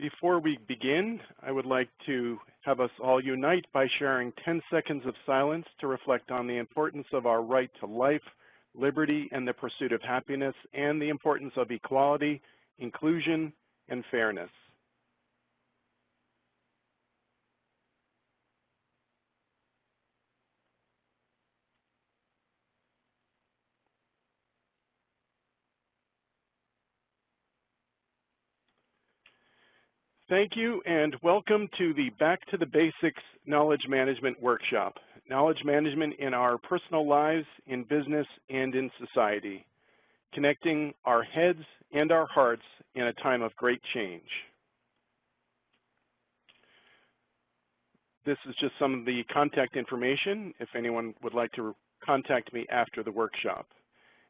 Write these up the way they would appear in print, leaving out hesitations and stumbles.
Before we begin, I would like to have us all unite by sharing 10 seconds of silence to reflect on the importance of our right to life, liberty, and the pursuit of happiness, and the importance of equality, inclusion, and fairness. Thank you, and welcome to the Back to the Basics Knowledge Management Workshop. Knowledge management in our personal lives, in business, and in society. Connecting our heads and our hearts in a time of great change. This is just some of the contact information if anyone would like to contact me after the workshop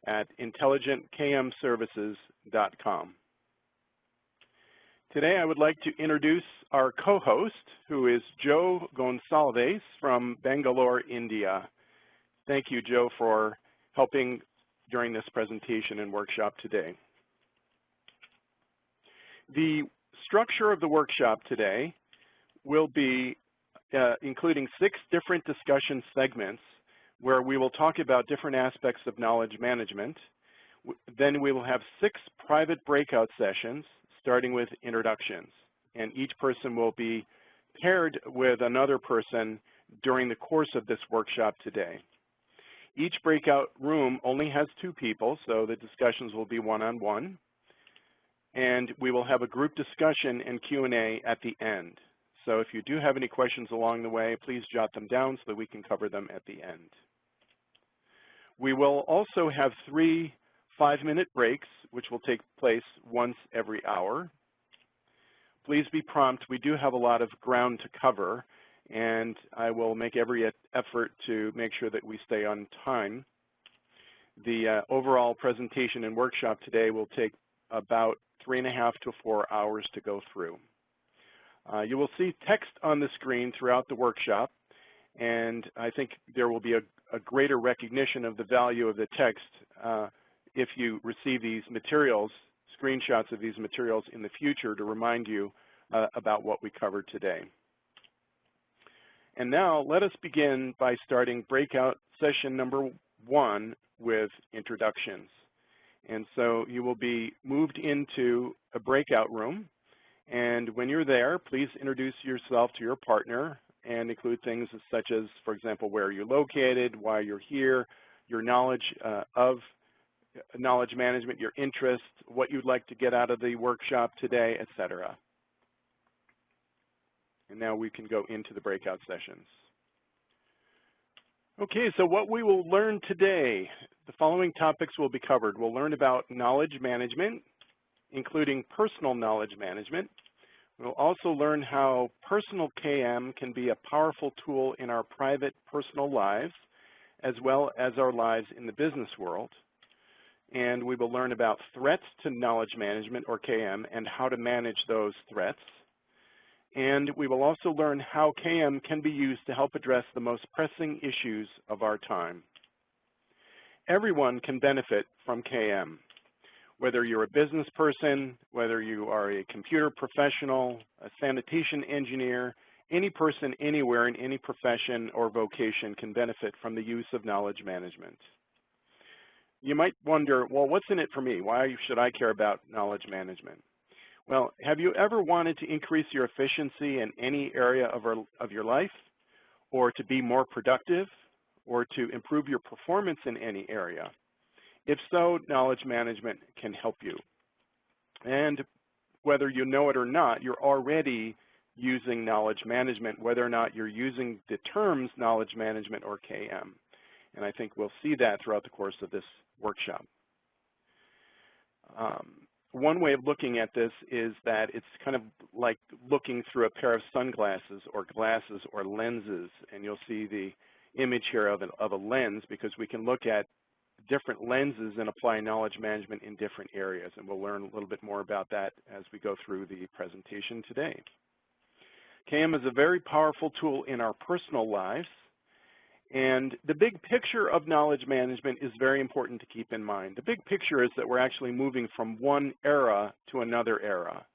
at intelligentkmservices.com. Today I would like to introduce our co-host, who is Joe Gonsalves from Bangalore, India. Thank you, Joe, for helping during this presentation and workshop today. The structure of the workshop today will be including 6 different discussion segments where we will talk about different aspects of knowledge management. Then we will have 6 private breakout sessions starting with introductions, and each person will be paired with another person during the course of this workshop today. Each breakout room only has 2 people, so the discussions will be one-on-one, and we will have a group discussion and Q&A at the end. So if you do have any questions along the way, please jot them down so that we can cover them at the end. We will also have 3 5-minute breaks, which will take place once every hour. Please be prompt. We do have a lot of ground to cover, and I will make every effort to make sure that we stay on time. The overall presentation and workshop today will take about 3.5 to 4 hours to go through. You will see text on the screen throughout the workshop, and I think there will be a greater recognition of the value of the text if you receive these materials, screenshots of these materials in the future to remind you about what we covered today. And now let us begin by starting breakout session number 1 with introductions. And so you will be moved into a breakout room, and when you're there, please introduce yourself to your partner and include things such as, for example, where you're located, why you're here, your knowledge of knowledge management, your interests, what you'd like to get out of the workshop today, etc. And now we can go into the breakout sessions. Okay, so what we will learn today, the following topics will be covered. We'll learn about knowledge management, including personal knowledge management. We'll also learn how personal KM can be a powerful tool in our private personal lives, as well as our lives in the business world. And we will learn about threats to knowledge management, or KM, and how to manage those threats. And we will also learn how KM can be used to help address the most pressing issues of our time. Everyone can benefit from KM, whether you're a business person, whether you are a computer professional, a sanitation engineer, any person anywhere in any profession or vocation can benefit from the use of knowledge management. You might wonder, well, what's in it for me? Why should I care about knowledge management? Well, have you ever wanted to increase your efficiency in any area of your life, or to be more productive, or to improve your performance in any area? If so, knowledge management can help you. And whether you know it or not, you're already using knowledge management, whether or not you're using the terms knowledge management or KM. And I think we'll see that throughout the course of this workshop. One way of looking at this is that it's kind of like looking through a pair of sunglasses or glasses or lenses, and you'll see the image here of a lens, because we can look at different lenses and apply knowledge management in different areas, and we'll learn a little bit more about that as we go through the presentation today. KM is a very powerful tool in our personal lives, and the big picture of knowledge management is very important to keep in mind. The big picture is that we're actually moving from one era to another era.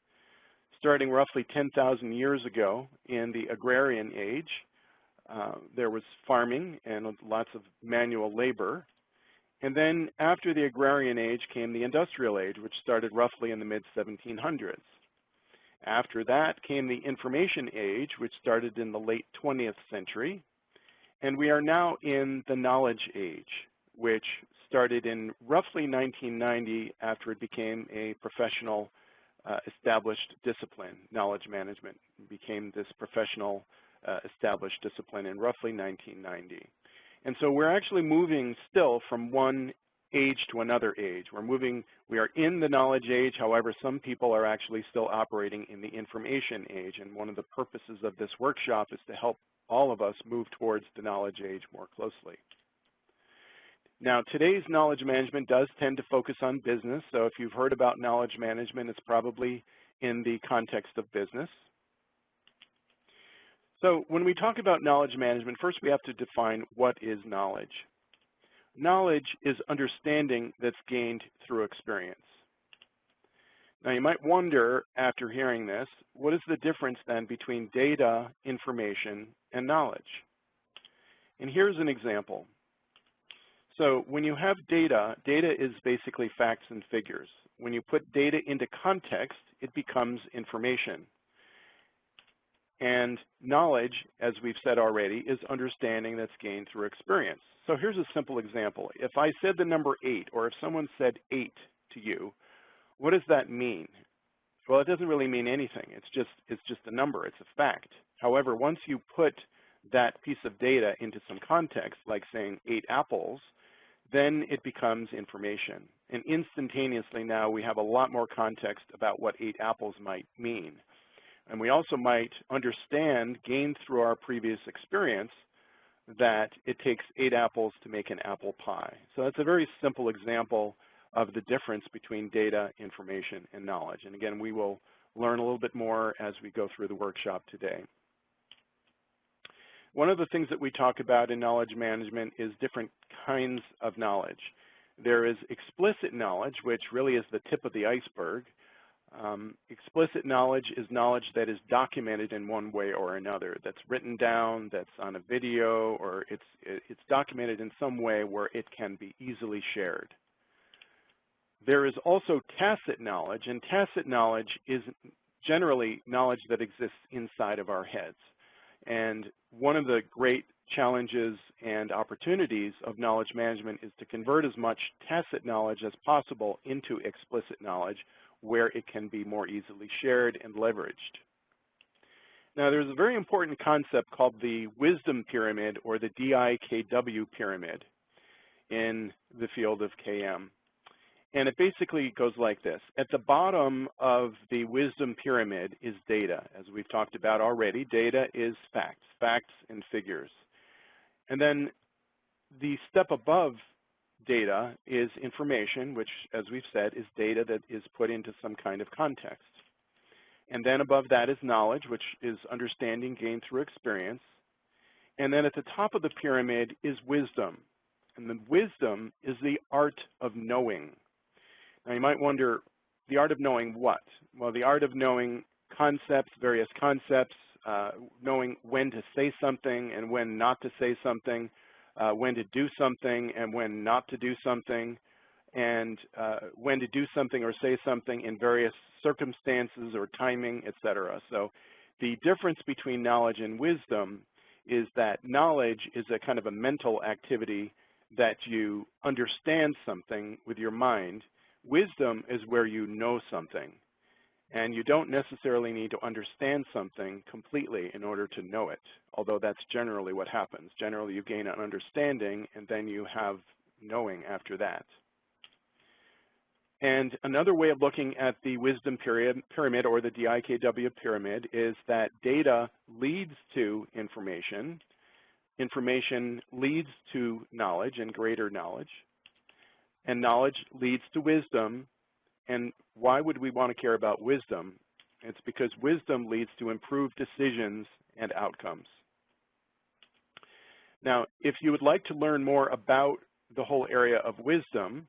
starting roughly 10,000 years ago in the agrarian age. There was farming and lots of manual labor. And then after the agrarian age came the industrial age, which started roughly in the mid-1700s. After that came the information age, which started in the late 20th century. And we are now in the knowledge age, which started in roughly 1990 after it became a professional established discipline. Knowledge management became this professional established discipline in roughly 1990. And so we're actually moving still from one age to another age. We are in the knowledge age, however, some people are actually still operating in the information age, and one of the purposes of this workshop is to help all of us move towards the knowledge age more closely. Now, today's knowledge management does tend to focus on business, so if you've heard about knowledge management, it's probably in the context of business. So when we talk about knowledge management, first we have to define what is knowledge. Knowledge is understanding that's gained through experience. Now you might wonder, after hearing this, what is the difference then between data, information, and knowledge? And here's an example. So when you have data, data is basically facts and figures. When you put data into context, it becomes information. And knowledge, as we've said already, is understanding that's gained through experience. So here's a simple example. If I said the number 8, or if someone said 8 to you, what does that mean? Well, it doesn't really mean anything. It's just a number. It's a fact. However, once you put that piece of data into some context, like saying 8 apples, then it becomes information. And instantaneously now we have a lot more context about what 8 apples might mean. And we also might understand, gained through our previous experience, that it takes 8 apples to make an apple pie. So that's a very simple example of the difference between data, information, and knowledge. And again, we will learn a little bit more as we go through the workshop today. One of the things that we talk about in knowledge management is different kinds of knowledge. There is explicit knowledge, which really is the tip of the iceberg. Explicit knowledge is knowledge that is documented in one way or another, that's written down, that's on a video, or it's documented in some way where it can be easily shared. There is also tacit knowledge, and tacit knowledge is generally knowledge that exists inside of our heads. And one of the great challenges and opportunities of knowledge management is to convert as much tacit knowledge as possible into explicit knowledge, where it can be more easily shared and leveraged. Now, there's a very important concept called the wisdom pyramid, or the DIKW pyramid, in the field of KM. And it basically goes like this. At the bottom of the wisdom pyramid is data. As we've talked about already, data is facts and figures. And then the step above data is information, which, as we've said, is data that is put into some kind of context. And then above that is knowledge, which is understanding gained through experience. And then at the top of the pyramid is wisdom. And the wisdom is the art of knowing. Now you might wonder, the art of knowing what? Well, the art of knowing concepts, various concepts, knowing when to say something and when not to say something, when to do something and when not to do something, and when to do something or say something in various circumstances or timing, etc. So the difference between knowledge and wisdom is that knowledge is a kind of a mental activity that you understand something with your mind. Wisdom is where you know something, and you don't necessarily need to understand something completely in order to know it, although that's generally what happens. Generally, you gain an understanding, and then you have knowing after that. And another way of looking at the wisdom pyramid, or the DIKW pyramid, is that data leads to information. Information leads to knowledge and greater knowledge. And knowledge leads to wisdom. And why would we want to care about wisdom? It's because wisdom leads to improved decisions and outcomes. Now, if you would like to learn more about the whole area of wisdom,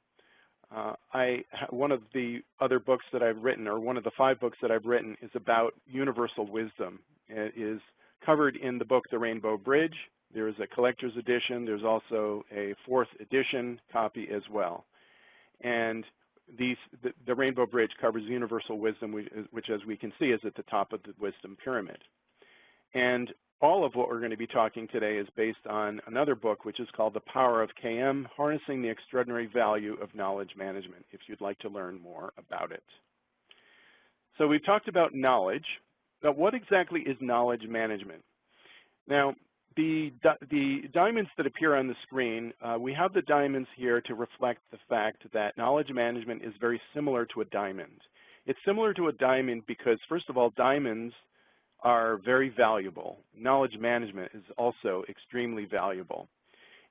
One of the other books that I've written, or one of the 5 books that I've written, is about universal wisdom. It is covered in the book The Rainbow Bridge. There is a collector's edition. There's also a 4th edition copy as well. And the Rainbow Bridge covers universal wisdom, which, as we can see, is at the top of the wisdom pyramid. And all of what we're going to be talking today is based on another book, which is called The Power of KM, Harnessing the Extraordinary Value of Knowledge Management, if you'd like to learn more about it. So we've talked about knowledge, but what exactly is knowledge management? Now, the diamonds that appear on the screen, we have the diamonds here to reflect the fact that knowledge management is very similar to a diamond. It's similar to a diamond because, first of all, diamonds are very valuable. Knowledge management is also extremely valuable.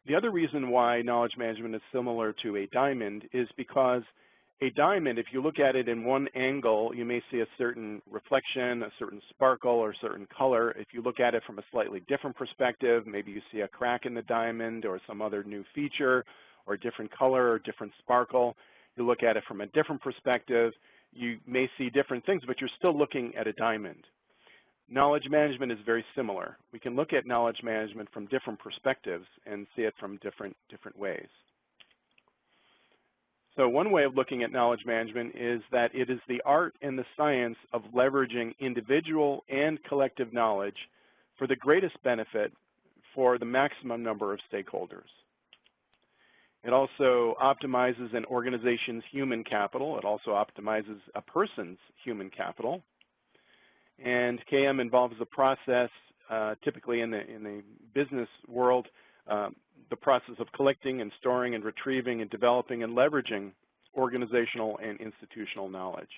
The other reason why knowledge management is similar to a diamond is because a diamond, if you look at it in one angle, you may see a certain reflection, a certain sparkle, or a certain color. If you look at it from a slightly different perspective, maybe you see a crack in the diamond or some other new feature or a different color or different sparkle. You look at it from a different perspective, you may see different things, but you're still looking at a diamond. Knowledge management is very similar. We can look at knowledge management from different perspectives and see it from different ways. So one way of looking at knowledge management is that it is the art and the science of leveraging individual and collective knowledge for the greatest benefit for the maximum number of stakeholders. It also optimizes an organization's human capital. It also optimizes a person's human capital. And KM involves the process, typically in the business world, the process of collecting and storing and retrieving and developing and leveraging organizational and institutional knowledge.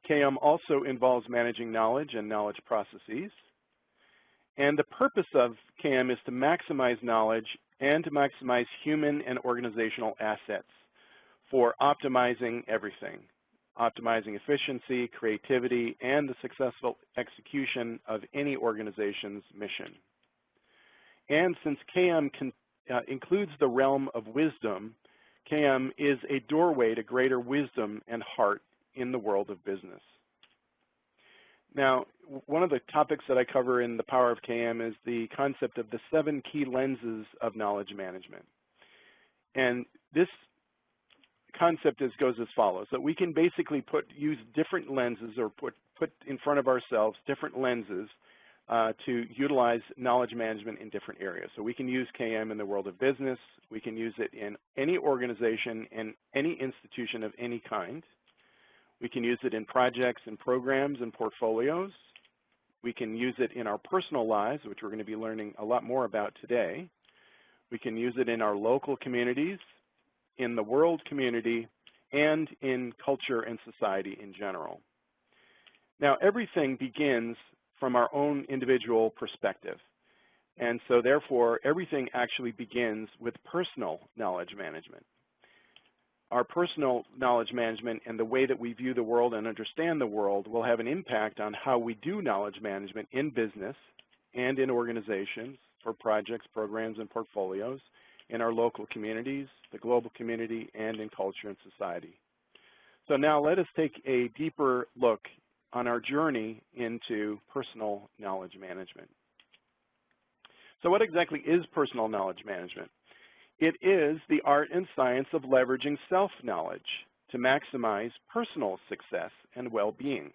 KM also involves managing knowledge and knowledge processes. And the purpose of KM is to maximize knowledge and to maximize human and organizational assets for optimizing everything, optimizing efficiency, creativity, and the successful execution of any organization's mission. And since KM includes the realm of wisdom, KM is a doorway to greater wisdom and heart in the world of business. Now, one of the topics that I cover in The Power of KM is the concept of the 7 key lenses of knowledge management. And this concept goes as follows, that we can basically use different lenses or put in front of ourselves different lenses to utilize knowledge management in different areas. So we can use KM in the world of business. We can use it in any organization and any institution of any kind. We can use it in projects and programs and portfolios. We can use it in our personal lives, which we're going to be learning a lot more about today. We can use it in our local communities, in the world community, and in culture and society in general. Now, everything begins from our own individual perspective. And so therefore, everything actually begins with personal knowledge management. Our personal knowledge management and the way that we view the world and understand the world will have an impact on how we do knowledge management in business and in organizations for projects, programs, and portfolios, in our local communities, the global community, and in culture and society. So now let us take a deeper look on our journey into personal knowledge management. So what exactly is personal knowledge management? It is the art and science of leveraging self-knowledge to maximize personal success and well-being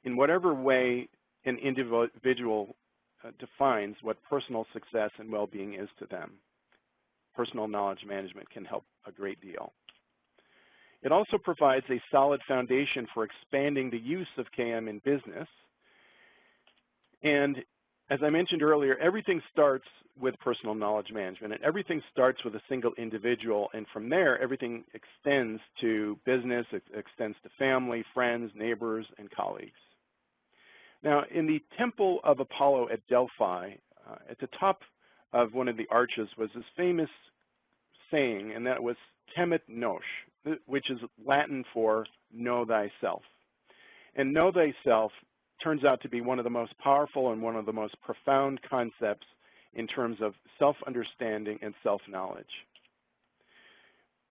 in whatever way an individual defines what personal success and well-being is to them. Personal knowledge management can help a great deal. It also provides a solid foundation for expanding the use of KM in business. And as I mentioned earlier, everything starts with personal knowledge management, and everything starts with a single individual, and from there, everything extends to business, it extends to family, friends, neighbors, and colleagues. Now, in the Temple of Apollo at Delphi, at the top of one of the arches was this famous saying, and that was temet nos, which is Latin for know thyself. And know thyself turns out to be one of the most powerful and one of the most profound concepts in terms of self-understanding and self-knowledge.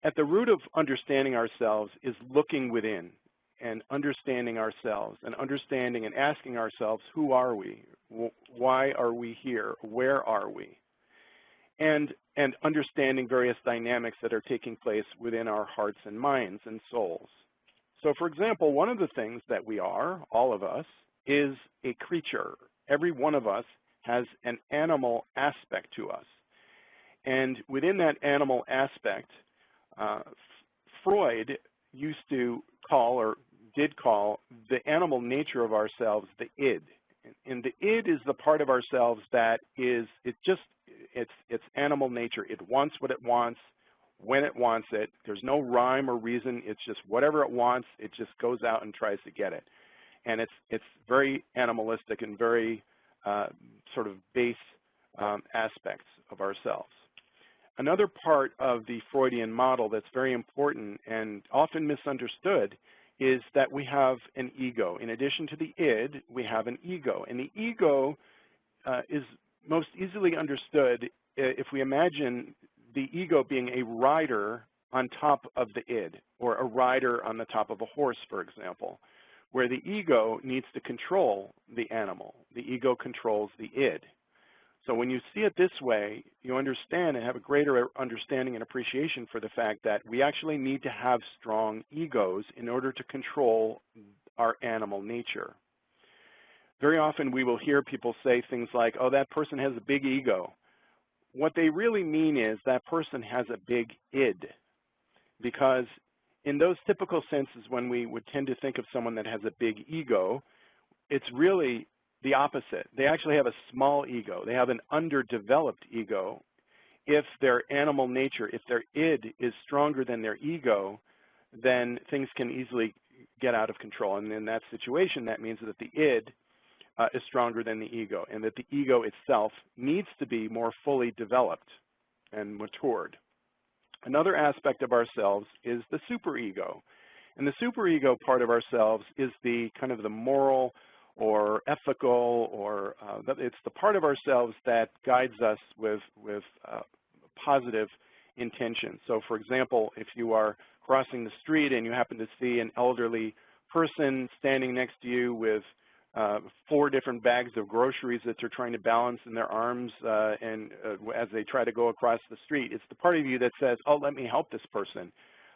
At the root of understanding ourselves is looking within and understanding ourselves and understanding and asking ourselves, who are we? Why are we here? Where are we? And understanding various dynamics that are taking place within our hearts and minds and souls. So for example, one of the things that we are, all of us, is a creature. Every one of us has an animal aspect to us. And within that animal aspect, Freud used to call, or did call, the animal nature of ourselves the id. And the id is the part of ourselves that is, it's animal nature. It wants what it wants, when it wants it. There's no rhyme or reason. It's just whatever it wants, it just goes out and tries to get it. And it's very animalistic and very sort of base aspects of ourselves. Another part of the Freudian model that's very important and often misunderstood is that we have an ego. In addition to the id, we have an ego. And the ego is most easily understood if we imagine the ego being a rider on top of the id, or a rider on the top of a horse, for example, where the ego needs to control the animal. The ego controls the id. So when you see it this way, you understand and have a greater understanding and appreciation for the fact that we actually need to have strong egos in order to control our animal nature. Very often we will hear people say things like, oh, that person has a big ego. What they really mean is that person has a big id, because in those typical senses when we would tend to think of someone that has a big ego, it's really the opposite. They actually have a small ego. They have an underdeveloped ego. If their animal nature, if their id is stronger than their ego, then things can easily get out of control. And in that situation, that means that the id is stronger than the ego, and that the ego itself needs to be more fully developed and matured. Another aspect of ourselves is the superego. And the superego part of ourselves is the kind of the moral or ethical, or it's the part of ourselves that guides us with positive intention. So for example, if you are crossing the street and you happen to see an elderly person standing next to you with 4 different bags of groceries that they're trying to balance in their arms as they try to go across the street, it's the part of you that says, oh, let me help this person.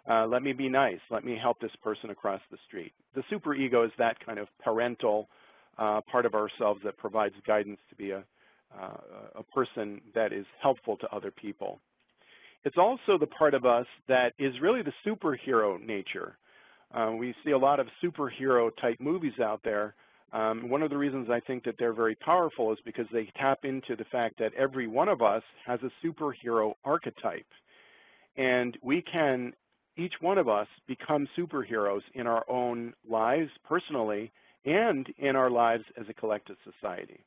Let me be nice. Let me help this person across the street. The superego is that kind of parental part of ourselves that provides guidance to be a person that is helpful to other people. It's also the part of us that is really the superhero nature. We see a lot of superhero type movies out there. One of the reasons I think that they're very powerful is because they tap into the fact that every one of us has a superhero archetype. And we can, each one of us, become superheroes in our own lives personally and in our lives as a collective society.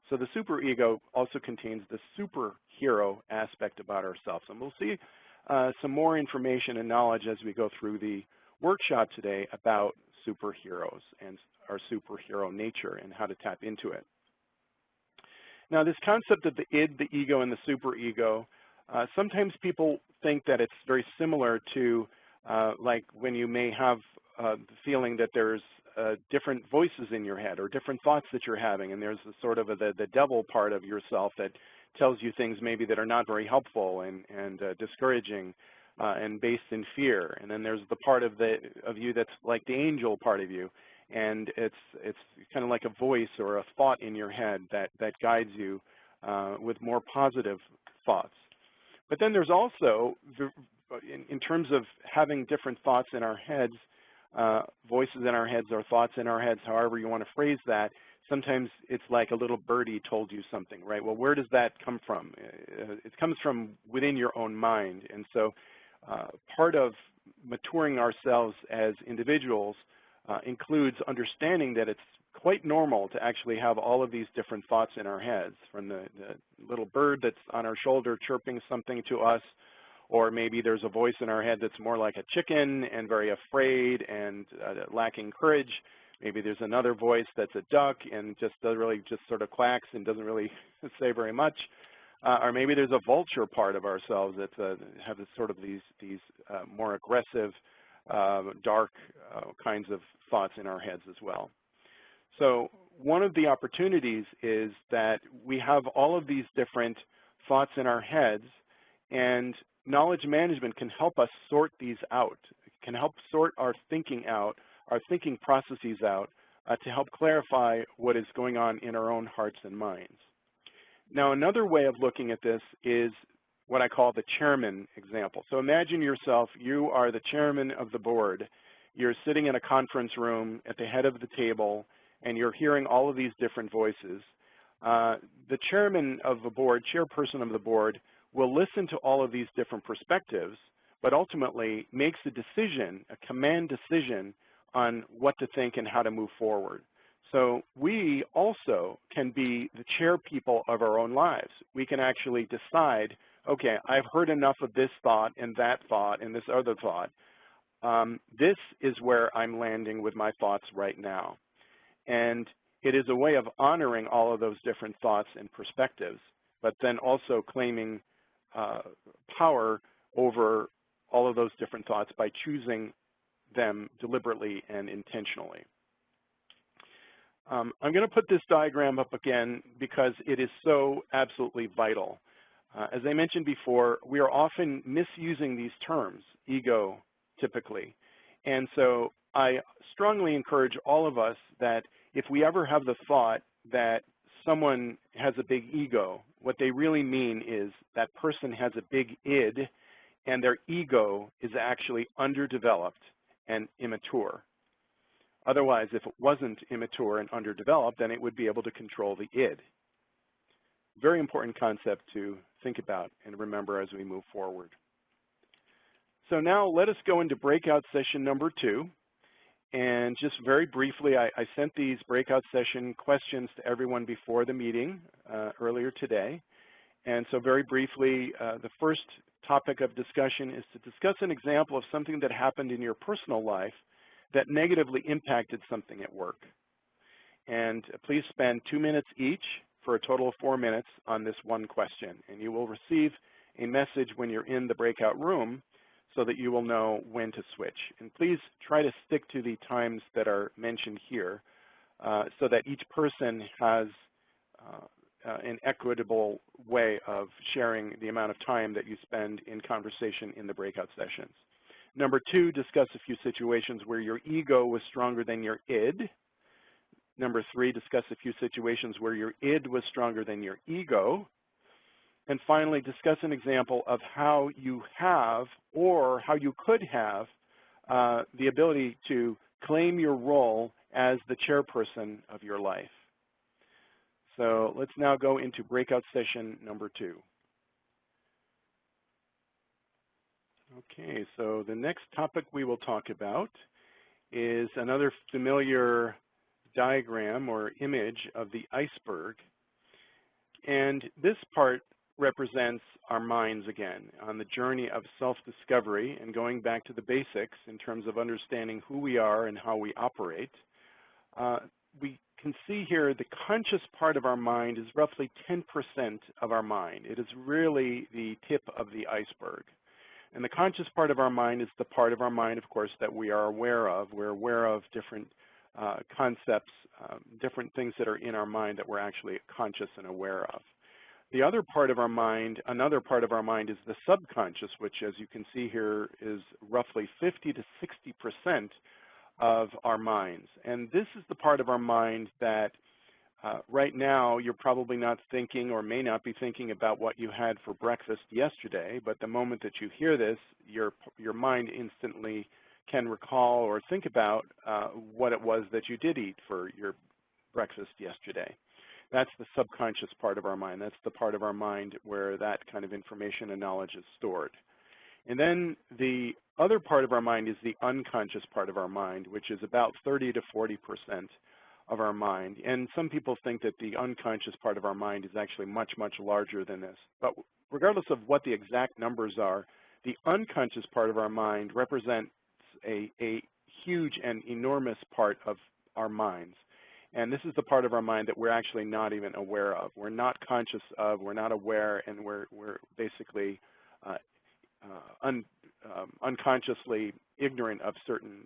So the superego also contains the superhero aspect about ourselves. And we'll see some more information and knowledge as we go through the workshop today about superheroes and our superhero nature and how to tap into it. Now, this concept of the id, the ego, and the superego, sometimes people think that it's very similar to like when you may have the feeling that there's different voices in your head or different thoughts that you're having, and there's a sort of the devil part of yourself that tells you things maybe that are not very helpful and discouraging and based in fear. And then there's the part of you that's like the angel part of you, and it's kind of like a voice or a thought in your head that guides you with more positive thoughts. But then there's also, in terms of having different thoughts in our heads, voices in our heads or thoughts in our heads, however you want to phrase that, sometimes it's like a little birdie told you something, right? Well, where does that come from? It comes from within your own mind. And so part of maturing ourselves as individuals includes understanding that it's quite normal to actually have all of these different thoughts in our heads, from the little bird that's on our shoulder chirping something to us, or maybe there's a voice in our head that's more like a chicken and very afraid and lacking courage. Maybe there's another voice that's a duck and just doesn't really just sort of quacks and doesn't really say very much. or maybe there's a vulture part of ourselves that have this sort of these more aggressive, dark kinds of thoughts in our heads as well. So one of the opportunities is that we have all of these different thoughts in our heads, and knowledge management can help us sort these out. It can help sort our thinking out, our thinking processes out, to help clarify what is going on in our own hearts and minds. Now, another way of looking at this is what I call the chairman example. So imagine yourself, you are the chairman of the board. You're sitting in a conference room at the head of the table, and you're hearing all of these different voices. The chairman of the board, chairperson of the board, will listen to all of these different perspectives, but ultimately makes a decision, a command decision, on what to think and how to move forward. So we also can be the chair people of our own lives. We can actually decide, okay, I've heard enough of this thought and this other thought. This is where I'm landing with my thoughts right now. And it is a way of honoring all of those different thoughts and perspectives, but then also claiming power over all of those different thoughts by choosing them deliberately and intentionally. I'm going to put this diagram up again because it is so absolutely vital. As I mentioned before, we are often misusing these terms, ego typically. And so I strongly encourage all of us that if we ever have the thought that someone has a big ego, what they really mean is that person has a big id and their ego is actually underdeveloped and immature. Otherwise, if it wasn't immature and underdeveloped, then it would be able to control the id. Very important concept to think about and remember as we move forward. So now let us go into breakout session number 2. And just very briefly, I sent these breakout session questions to everyone before the meeting earlier today. And so very briefly, the first topic of discussion is to discuss an example of something that happened in your personal life that negatively impacted something at work. And please spend 2 minutes each for a total of 4 minutes on this one question. And you will receive a message when you're in the breakout room so that you will know when to switch. And please try to stick to the times that are mentioned here so that each person has an equitable way of sharing the amount of time that you spend in conversation in the breakout sessions. Number 2, discuss a few situations where your ego was stronger than your id. Number 3, discuss a few situations where your id was stronger than your ego. And finally, discuss an example of how you have or how you could have the ability to claim your role as the chairperson of your life. So let's now go into breakout session number 2. Okay, so the next topic we will talk about is another familiar diagram or image of the iceberg. And this part represents our minds again on the journey of self-discovery and going back to the basics in terms of understanding who we are and how we operate. We can see here the conscious part of our mind is roughly 10% of our mind. It is really the tip of the iceberg. And the conscious part of our mind is the part of our mind, of course, that we are aware of. We're aware of different concepts, different things that are in our mind that we're actually conscious and aware of. The other part of our mind, another part of our mind is the subconscious, which as you can see here is roughly 50 to 60% of our minds. And this is the part of our mind that right now you're probably not thinking or may not be thinking about what you had for breakfast yesterday, but the moment that you hear this, your mind instantly can recall or think about what it was that you did eat for your breakfast yesterday. That's the subconscious part of our mind. That's the part of our mind where that kind of information and knowledge is stored. And then the other part of our mind is the unconscious part of our mind, which is about 30 to 40% of our mind. And some people think that the unconscious part of our mind is actually much, much larger than this. But regardless of what the exact numbers are, the unconscious part of our mind represents a huge and enormous part of our minds. And this is the part of our mind that we're actually not even aware of. We're not conscious of, we're not aware, and we're basically unconsciously ignorant of certain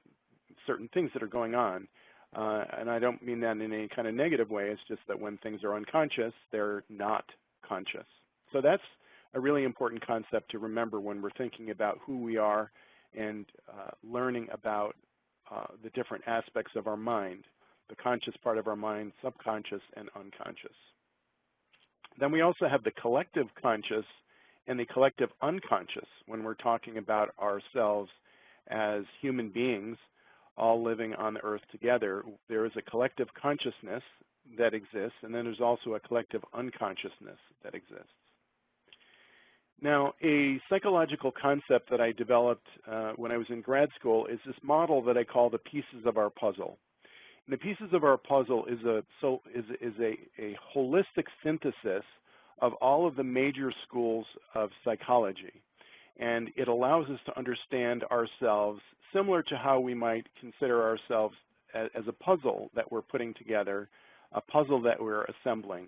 things that are going on. And I don't mean that in any kind of negative way. It's just that when things are unconscious, they're not conscious. So that's a really important concept to remember when we're thinking about who we are and learning about the different aspects of our mind, the conscious part of our mind, subconscious, and unconscious. Then we also have the collective conscious and the collective unconscious when we're talking about ourselves as human beings all living on the earth together. There is a collective consciousness that exists, and then there's also a collective unconsciousness that exists. Now, a psychological concept that I developed when I was in grad school is this model that I call the pieces of our puzzle. And the pieces of our puzzle is a holistic synthesis of all of the major schools of psychology. And it allows us to understand ourselves similar to how we might consider ourselves as a puzzle that we're putting together, a puzzle that we're assembling,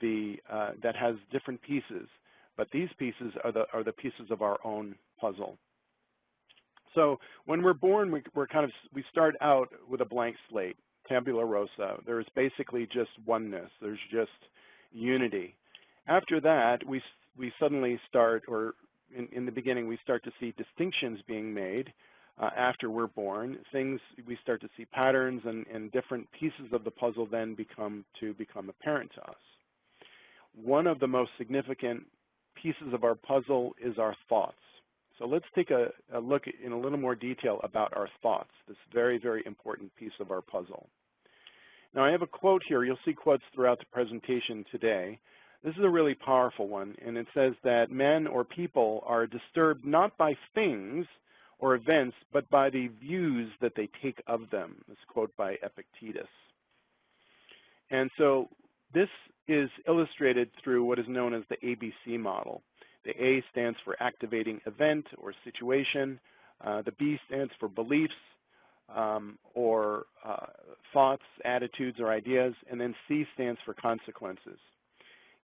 that has different pieces. But these pieces are the pieces of our own puzzle. So when we're born, we start out with a blank slate, tabula rasa. There's basically just oneness. There's just unity. After that, we suddenly start, or in the beginning, we start to see distinctions being made. After we're born, we start to see patterns, and different pieces of the puzzle then become apparent to us. One of the most significant pieces of our puzzle is our thoughts. So let's take a look in a little more detail about our thoughts, this very, very important piece of our puzzle. Now, I have a quote here. You'll see quotes throughout the presentation today. This is a really powerful one, and it says that men or people are disturbed not by things or events, but by the views that they take of them. This quote by Epictetus. And so this is illustrated through what is known as the ABC model. The A stands for activating event or situation. The B stands for beliefs or thoughts, attitudes, or ideas. And then C stands for consequences.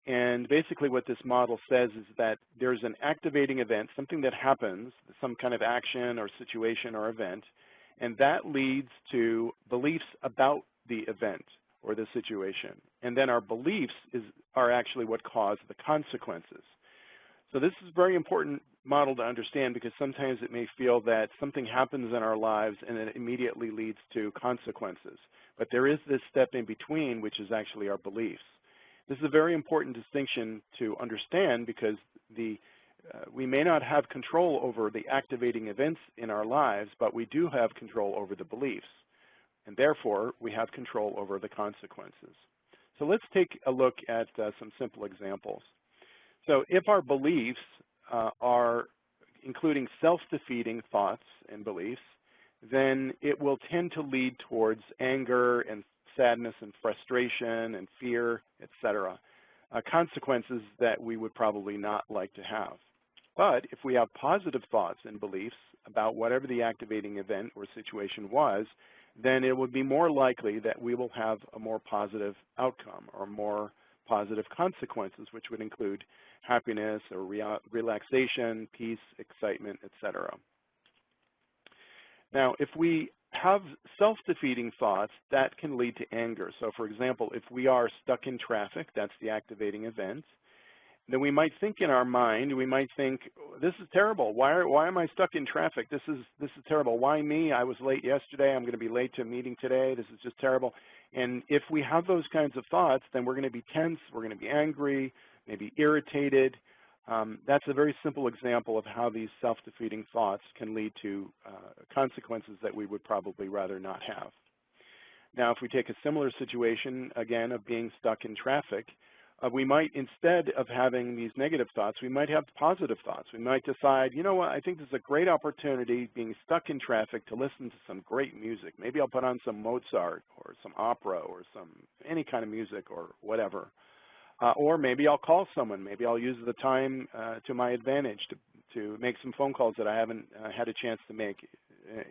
And basically what this model says is that there's an activating event, something that happens, some kind of action or situation or event, and that leads to beliefs about the event or the situation. And then our beliefs are actually what cause the consequences. So this is a very important model to understand because sometimes it may feel that something happens in our lives and it immediately leads to consequences. But there is this step in between, which is actually our beliefs. This is a very important distinction to understand because we may not have control over the activating events in our lives, but we do have control over the beliefs. And therefore, we have control over the consequences. So let's take a look at some simple examples. So if our beliefs are including self-defeating thoughts and beliefs, then it will tend to lead towards anger and sadness and frustration and fear, etc. Consequences that we would probably not like to have. But if we have positive thoughts and beliefs about whatever the activating event or situation was, then it would be more likely that we will have a more positive outcome or more positive consequences, which would include happiness or relaxation, peace, excitement, etc. Now, if we have self-defeating thoughts, that can lead to anger. So, for example, if we are stuck in traffic, that's the activating event, then we might think in our mind, we might think, this is terrible. Why am I stuck in traffic? This is terrible. Why me? I was late yesterday. I'm going to be late to a meeting today. This is just terrible. And if we have those kinds of thoughts, then we're going to be tense. We're going to be angry, maybe irritated. That's a very simple example of how these self-defeating thoughts can lead to consequences that we would probably rather not have. Now, if we take a similar situation, again, of being stuck in traffic, we might, instead of having these negative thoughts, we might have positive thoughts. We might decide, you know what, I think this is a great opportunity, being stuck in traffic, to listen to some great music. Maybe I'll put on some Mozart or some opera or any kind of music or whatever. Or maybe I'll call someone. Maybe I'll use the time to my advantage to make some phone calls that I haven't had a chance to make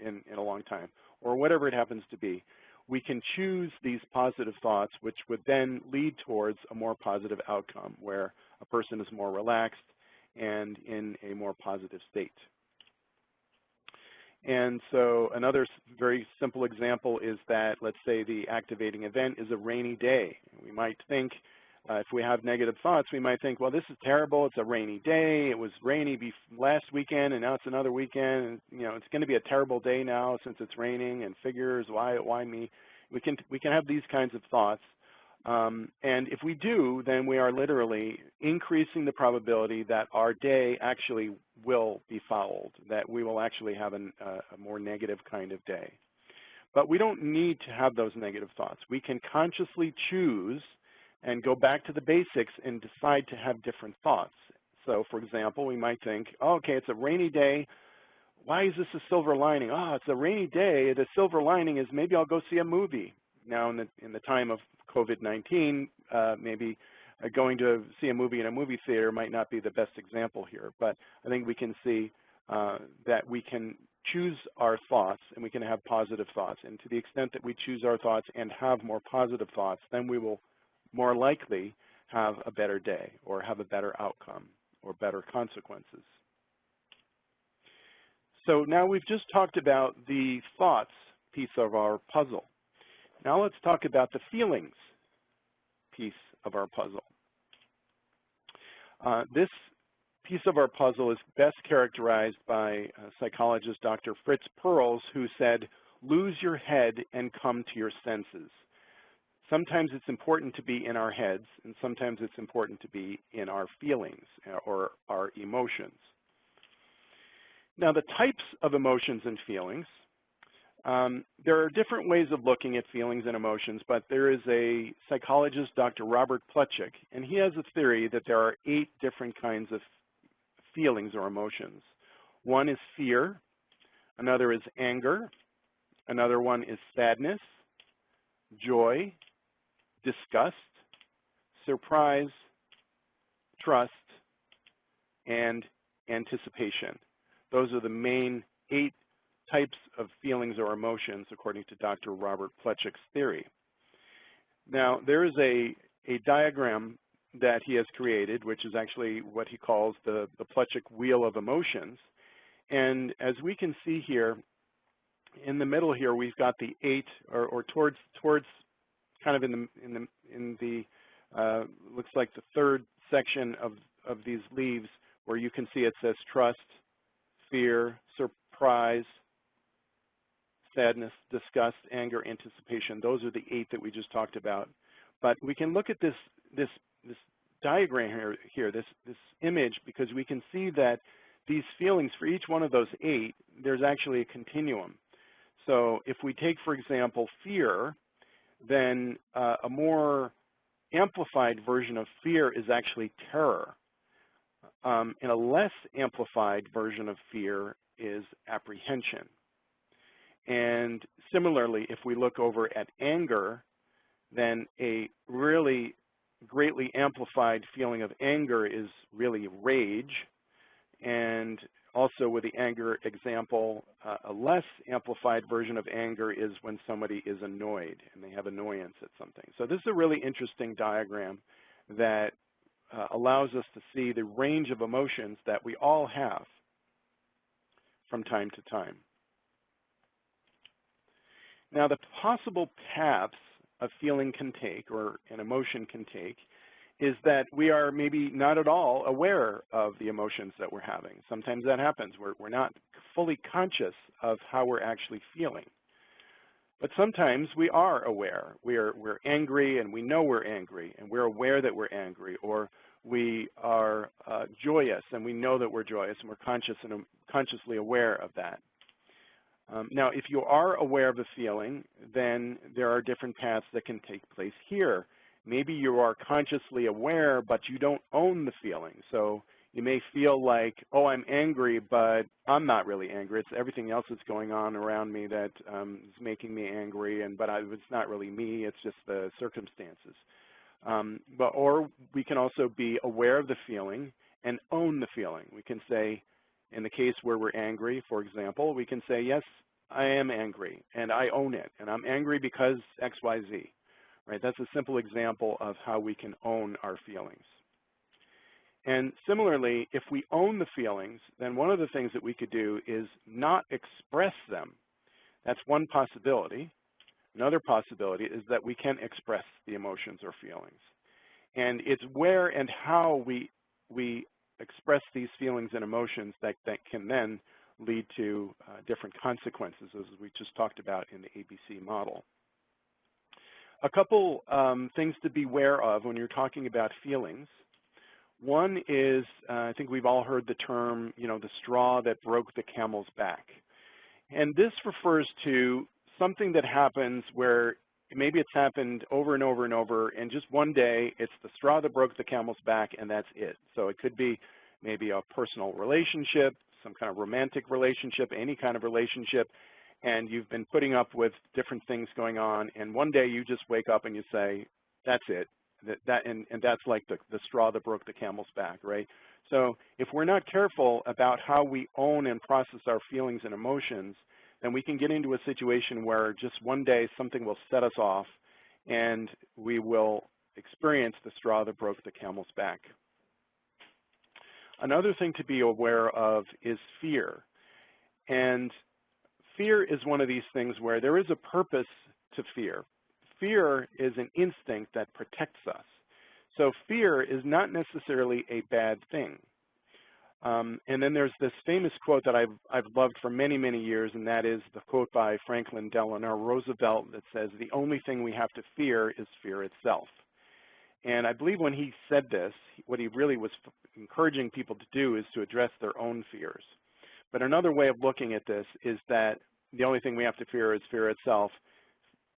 in a long time, or whatever it happens to be. we can choose these positive thoughts, which would then lead towards a more positive outcome where a person is more relaxed and in a more positive state. And so another very simple example is that, let's say the activating event is a rainy day. We might think, if we have negative thoughts, we might think, well, this is terrible. It's a rainy day. It was rainy last weekend, and now it's another weekend. And, you know, it's going to be a terrible day now since it's raining. And figures, why me? We can have these kinds of thoughts. And if we do, then we are literally increasing the probability that our day actually will be fouled, that we will actually have a more negative kind of day. But we don't need to have those negative thoughts. We can consciously choose and go back to the basics and decide to have different thoughts. So, for example, we might think, oh, okay, it's a rainy day. Why is this a silver lining? Oh, it's a rainy day. The silver lining is maybe I'll go see a movie. Now, in the time of COVID-19, maybe going to see a movie in a movie theater might not be the best example here. But I think we can see that we can choose our thoughts and we can have positive thoughts. And to the extent that we choose our thoughts and have more positive thoughts, then we will more likely have a better day or have a better outcome or better consequences. So now we've just talked about the thoughts piece of our puzzle. Now let's talk about the feelings piece of our puzzle. This piece of our puzzle is best characterized by psychologist Dr. Fritz Perls, who said, lose your head and come to your senses. Sometimes it's important to be in our heads, and sometimes it's important to be in our feelings or our emotions. Now, the types of emotions and feelings, there are different ways of looking at feelings and emotions, but there is a psychologist, Dr. Robert Plutchik, and he has a theory that there are 8 different kinds of feelings or emotions. One is fear, another is anger, another one is sadness, joy, disgust, surprise, trust, and anticipation. Those are the main 8 types of feelings or emotions according to Dr. Robert Plutchik's theory. Now, there is a diagram that he has created, which is actually what he calls the Plutchik wheel of emotions. And as we can see here, in the middle here, we've got the 8, or towards kind of in the looks like the 3rd section of these leaves, where you can see it says trust, fear, surprise, sadness, disgust, anger, anticipation. Those are the 8 that we just talked about. But we can look at this diagram here, this image, because we can see that these feelings, for each one of those 8, there's actually a continuum. So if we take, for example, fear, then a more amplified version of fear is actually terror. And a less amplified version of fear is apprehension. And similarly, if we look over at anger, then a really greatly amplified feeling of anger is really rage. And also with the anger example, a less amplified version of anger is when somebody is annoyed and they have annoyance at something. So this is a really interesting diagram that allows us to see the range of emotions that we all have from time to time. Now, the possible paths a feeling can take, or an emotion can take, is that we are maybe not at all aware of the emotions that we're having. Sometimes that happens. We're not fully conscious of how we're actually feeling. But sometimes we are aware. We're angry and we know we're angry and we're aware that we're angry, or we are joyous and we know that we're joyous and we're consciously aware of that. Now, if you are aware of the feeling, then there are different paths that can take place here. Maybe you are consciously aware, but you don't own the feeling. So you may feel like, oh, I'm angry, but I'm not really angry. It's everything else that's going on around me that is making me angry, but it's not really me. It's just the circumstances. Or we can also be aware of the feeling and own the feeling. We can say, in the case where we're angry, for example, we can say, yes, I am angry, and I own it, and I'm angry because X, Y, Z, right? That's a simple example of how we can own our feelings. And similarly, if we own the feelings, then one of the things that we could do is not express them. That's one possibility. Another possibility is that we can express the emotions or feelings. And it's where and how we express these feelings and emotions that can then lead to different consequences, as we just talked about in the ABC model. A couple things to be aware of when you're talking about feelings. One is, I think we've all heard the term, the straw that broke the camel's back. And this refers to something that happens where maybe it's happened over and over and over, and just one day it's the straw that broke the camel's back, and that's it. So it could be maybe a personal relationship, some kind of romantic relationship, any kind of relationship, and you've been putting up with different things going on, and one day you just wake up and you say, that's it. And that's like the straw that broke the camel's back, right? So if we're not careful about how we own and process our feelings and emotions, then we can get into a situation where just one day something will set us off and we will experience the straw that broke the camel's back. Another thing to be aware of is fear. And fear is one of these things where there is a purpose to fear. Fear is an instinct that protects us. So fear is not necessarily a bad thing. And then there's this famous quote that I've loved for many, many years, and that is the quote by Franklin Delano Roosevelt that says, the only thing we have to fear is fear itself. And I believe when he said this, what he really was encouraging people to do is to address their own fears. But another way of looking at this is that the only thing we have to fear is fear itself,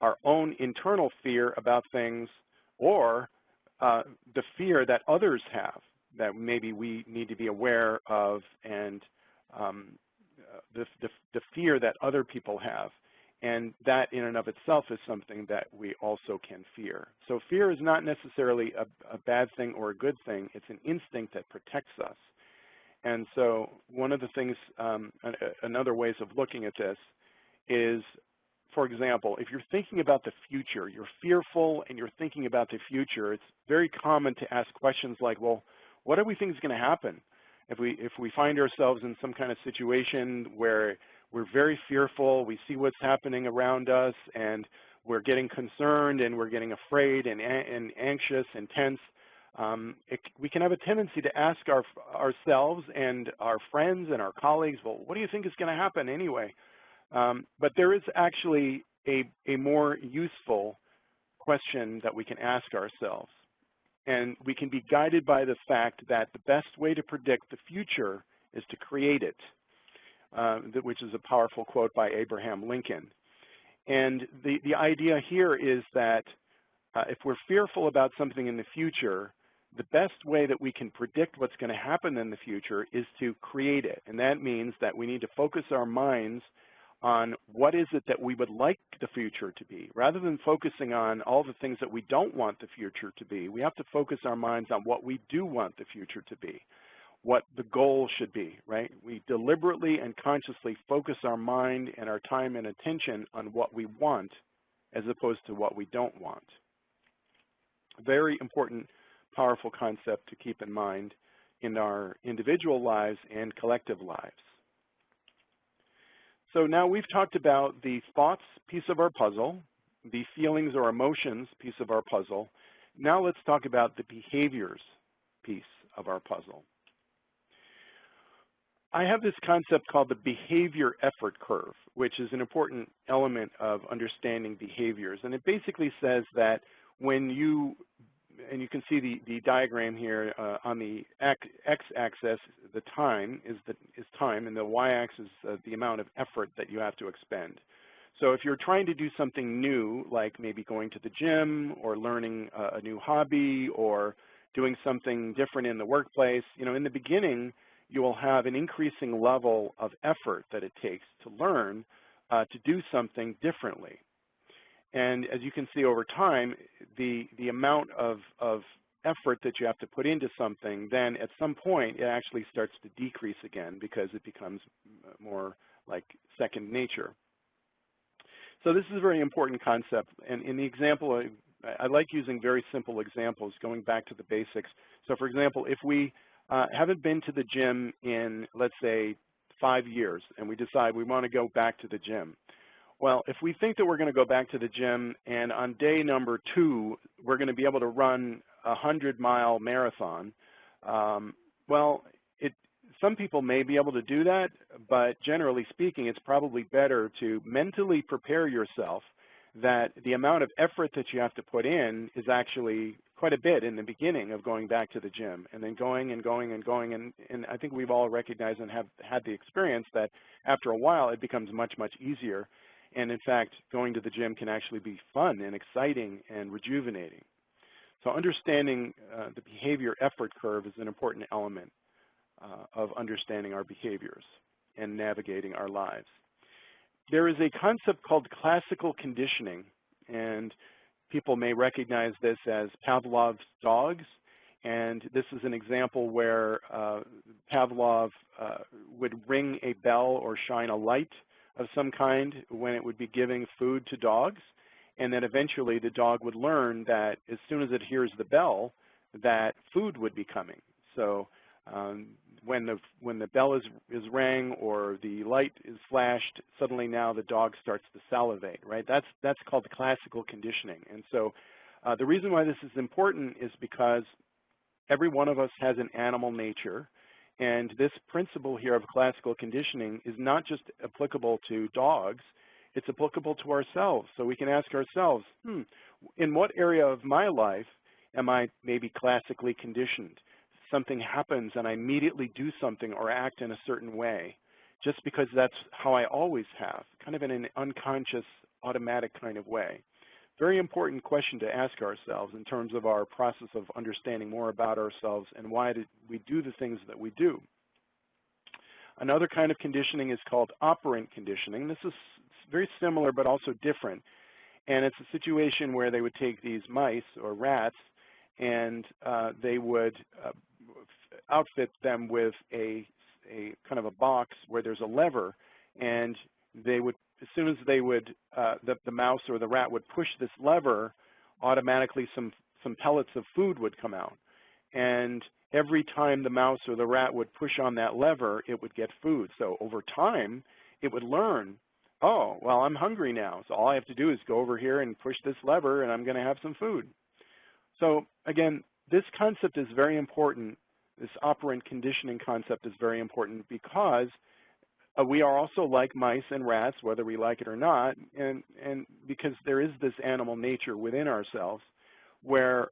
our own internal fear about things, or the fear that others have that maybe we need to be aware of, and the fear that other people have. And that in and of itself is something that we also can fear. So fear is not necessarily a bad thing or a good thing. It's an instinct that protects us. And so one of the things, another ways of looking at this is, for example, if you're thinking about the future, you're fearful and you're thinking about the future, it's very common to ask questions like, well, what do we think is going to happen? If we find ourselves in some kind of situation where we're very fearful, we see what's happening around us, and we're getting concerned and we're getting afraid and anxious and tense, we can have a tendency to ask ourselves and our friends and our colleagues, well, what do you think is going to happen anyway? But there is actually a more useful question that we can ask ourselves. And we can be guided by the fact that the best way to predict the future is to create it, which is a powerful quote by Abraham Lincoln. And the idea here is that if we're fearful about something in the future, the best way that we can predict what's going to happen in the future is to create it. And that means that we need to focus our minds on what is it that we would like the future to be. Rather than focusing on all the things that we don't want the future to be, we have to focus our minds on what we do want the future to be, what the goal should be, right? We deliberately and consciously focus our mind and our time and attention on what we want as opposed to what we don't want. Very important, powerful concept to keep in mind in our individual lives and collective lives. So now we've talked about the thoughts piece of our puzzle, the feelings or emotions piece of our puzzle. Now let's talk about the behaviors piece of our puzzle. I have this concept called the behavior effort curve, which is an important element of understanding behaviors. And it basically says that when you, and you can see the diagram here on the x-axis, the time is time, and the y-axis is the amount of effort that you have to expend. So if you're trying to do something new, like maybe going to the gym or learning a new hobby or doing something different in the workplace, in the beginning, you will have an increasing level of effort that it takes to learn to do something differently. And as you can see over time, the amount of effort that you have to put into something, then at some point it actually starts to decrease again because it becomes more like second nature. So this is a very important concept, and in the example, I like using very simple examples, going back to the basics. So for example, if we haven't been to the gym in, let's say, 5 years, and we decide we want to go back to the gym. Well, if we think that we're going to go back to the gym, and on day number 2, we're going to be able to run a 100-mile marathon, well, some people may be able to do that, but generally speaking, it's probably better to mentally prepare yourself that the amount of effort that you have to put in is actually quite a bit in the beginning of going back to the gym, and then going and going and going. And I think we've all recognized and have had the experience that after a while, it becomes much, much easier. And in fact, going to the gym can actually be fun and exciting and rejuvenating. So understanding the behavior effort curve is an important element of understanding our behaviors and navigating our lives. There is a concept called classical conditioning, and people may recognize this as Pavlov's dogs. And this is an example where Pavlov would ring a bell or shine a light of some kind when it would be giving food to dogs. And then eventually the dog would learn that as soon as it hears the bell, that food would be coming. So when the bell is rang or the light is flashed, suddenly now the dog starts to salivate, right? That's called classical conditioning. And so the reason why this is important is because every one of us has an animal nature, and this principle here of classical conditioning is not just applicable to dogs, it's applicable to ourselves. So we can ask ourselves, in what area of my life am I maybe classically conditioned? Something happens and I immediately do something or act in a certain way just because that's how I always have, kind of in an unconscious, automatic kind of way. Very important question to ask ourselves in terms of our process of understanding more about ourselves and why did we do the things that we do. Another kind of conditioning is called operant conditioning. This is very similar but also different. And it's a situation where they would take these mice or rats and they would outfit them with a kind of a box where there's a lever, and they would, as soon as they would, the mouse or the rat would push this lever, automatically some pellets of food would come out. And every time the mouse or the rat would push on that lever, it would get food. So over time, it would learn, oh, well, I'm hungry now, so all I have to do is go over here and push this lever, and I'm going to have some food. So again, this concept is very important. This operant conditioning concept is very important because we are also like mice and rats, whether we like it or not, and because there is this animal nature within ourselves where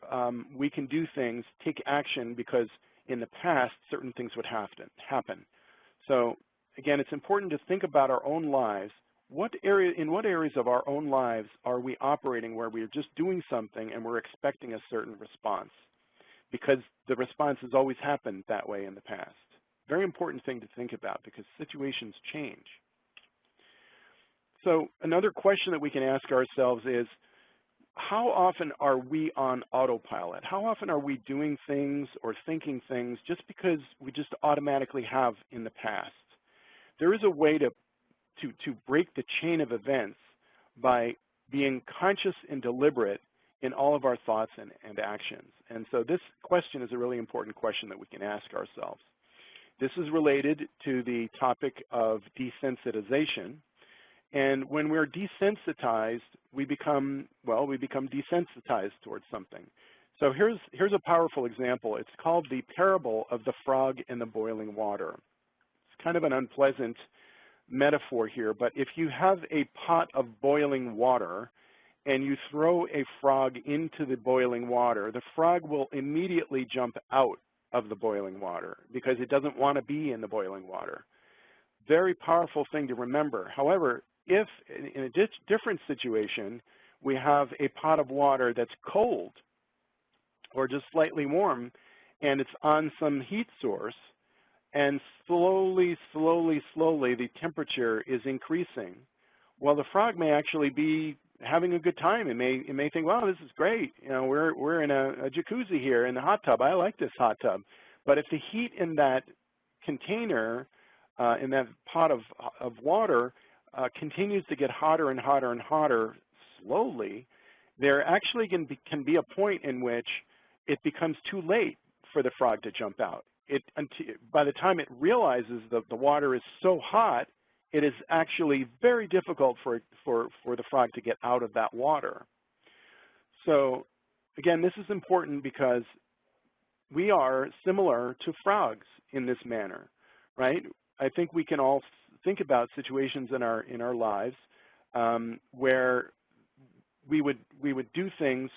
we can do things, take action, because in the past, certain things would happen. So again, it's important to think about our own lives. In what areas of our own lives are we operating where we are just doing something and we're expecting a certain response? Because the response has always happened that way in the past. Very important thing to think about because situations change. So another question that we can ask ourselves is, how often are we on autopilot? How often are we doing things or thinking things just because we just automatically have in the past? There is a way to break the chain of events by being conscious and deliberate in all of our thoughts and actions. And so this question is a really important question that we can ask ourselves. This is related to the topic of desensitization. And when we're desensitized, we become desensitized towards something. So here's a powerful example. It's called the parable of the frog in the boiling water. It's kind of an unpleasant metaphor here, but if you have a pot of boiling water and you throw a frog into the boiling water, the frog will immediately jump out of the boiling water because it doesn't want to be in the boiling water. Very powerful thing to remember. However, if in a different situation, we have a pot of water that's cold or just slightly warm and it's on some heat source, and slowly, the temperature is increasing, well, the frog may actually be having a good time. It may think, wow, this is great. You know, we're in a jacuzzi here in the hot tub. I like this hot tub. But if the heat in that container, in that pot of water, continues to get hotter and hotter and hotter slowly, there actually can be a point in which it becomes too late for the frog to jump out. By the time it realizes that the water is so hot, it is actually very difficult for the frog to get out of that water. So again, this is important because we are similar to frogs in this manner, right? I think we can all think about situations in our lives where we would do things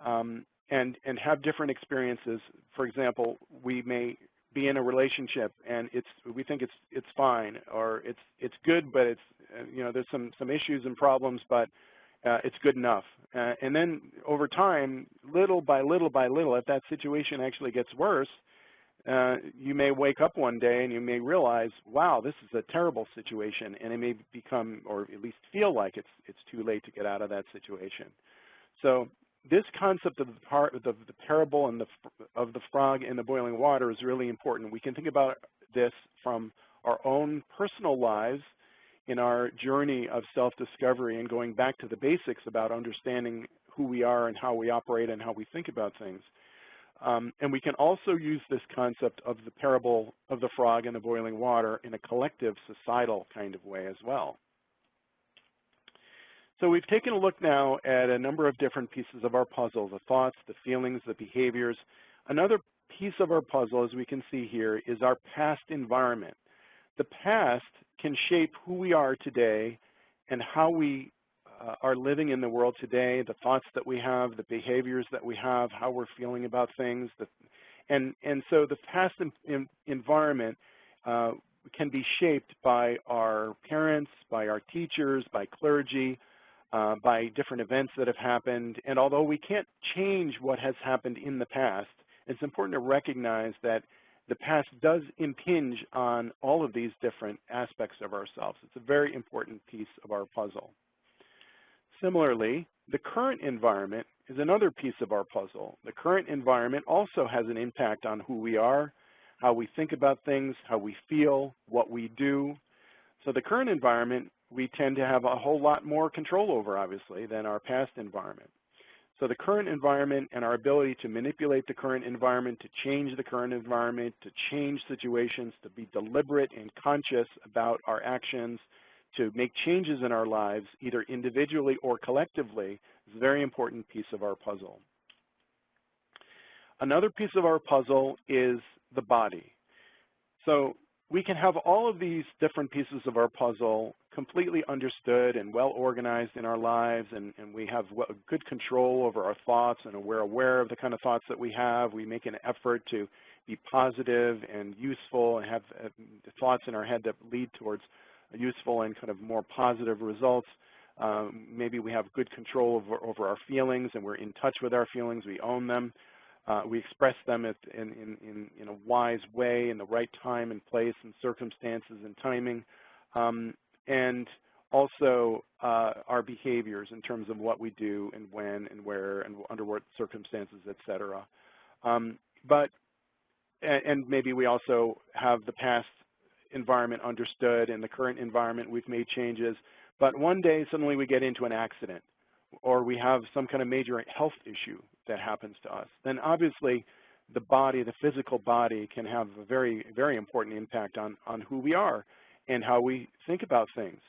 and have different experiences. For example, we may be in a relationship and we think it's fine, or it's good, but it's there's some issues and problems, but it's good enough. And then over time, little by little by little, if that situation actually gets worse, you may wake up one day and you may realize, wow, this is a terrible situation, and it may become, or at least feel like it's too late to get out of that situation. So this concept of the parable and of the frog in the boiling water is really important. We can think about this from our own personal lives in our journey of self-discovery and going back to the basics about understanding who we are and how we operate and how we think about things. And we can also use this concept of the parable of the frog in the boiling water in a collective societal kind of way as well. So we've taken a look now at a number of different pieces of our puzzle, the thoughts, the feelings, the behaviors. Another piece of our puzzle, as we can see here, is our past environment. The past can shape who we are today and how we are living in the world today, the thoughts that we have, the behaviors that we have, how we're feeling about things. And so the past environment can be shaped by our parents, by our teachers, by clergy, by different events that have happened. And although we can't change what has happened in the past, it's important to recognize that the past does impinge on all of these different aspects of ourselves. It's a very important piece of our puzzle. Similarly, the current environment is another piece of our puzzle. The current environment also has an impact on who we are, how we think about things, how we feel, what we do. So the current environment, we tend to have a whole lot more control over, obviously, than our past environment. So the current environment and our ability to manipulate the current environment, to change the current environment, to change situations, to be deliberate and conscious about our actions, to make changes in our lives, either individually or collectively, is a very important piece of our puzzle. Another piece of our puzzle is the body. So we can have all of these different pieces of our puzzle completely understood and well organized in our lives, and we have good control over our thoughts, and we're aware of the kind of thoughts that we have. We make an effort to be positive and useful and have thoughts in our head that lead towards useful and kind of more positive results. Maybe we have good control over our feelings, and we're in touch with our feelings. We own them. We express them in a wise way, in the right time and place and circumstances and timing, and also our behaviors in terms of what we do and when and where and under what circumstances, et cetera. And maybe we also have the past environment understood, and the current environment we've made changes, but one day suddenly we get into an accident, or we have some kind of major health issue that happens to us. Then obviously the body, the physical body, can have a very, very important impact on who we are and how we think about things.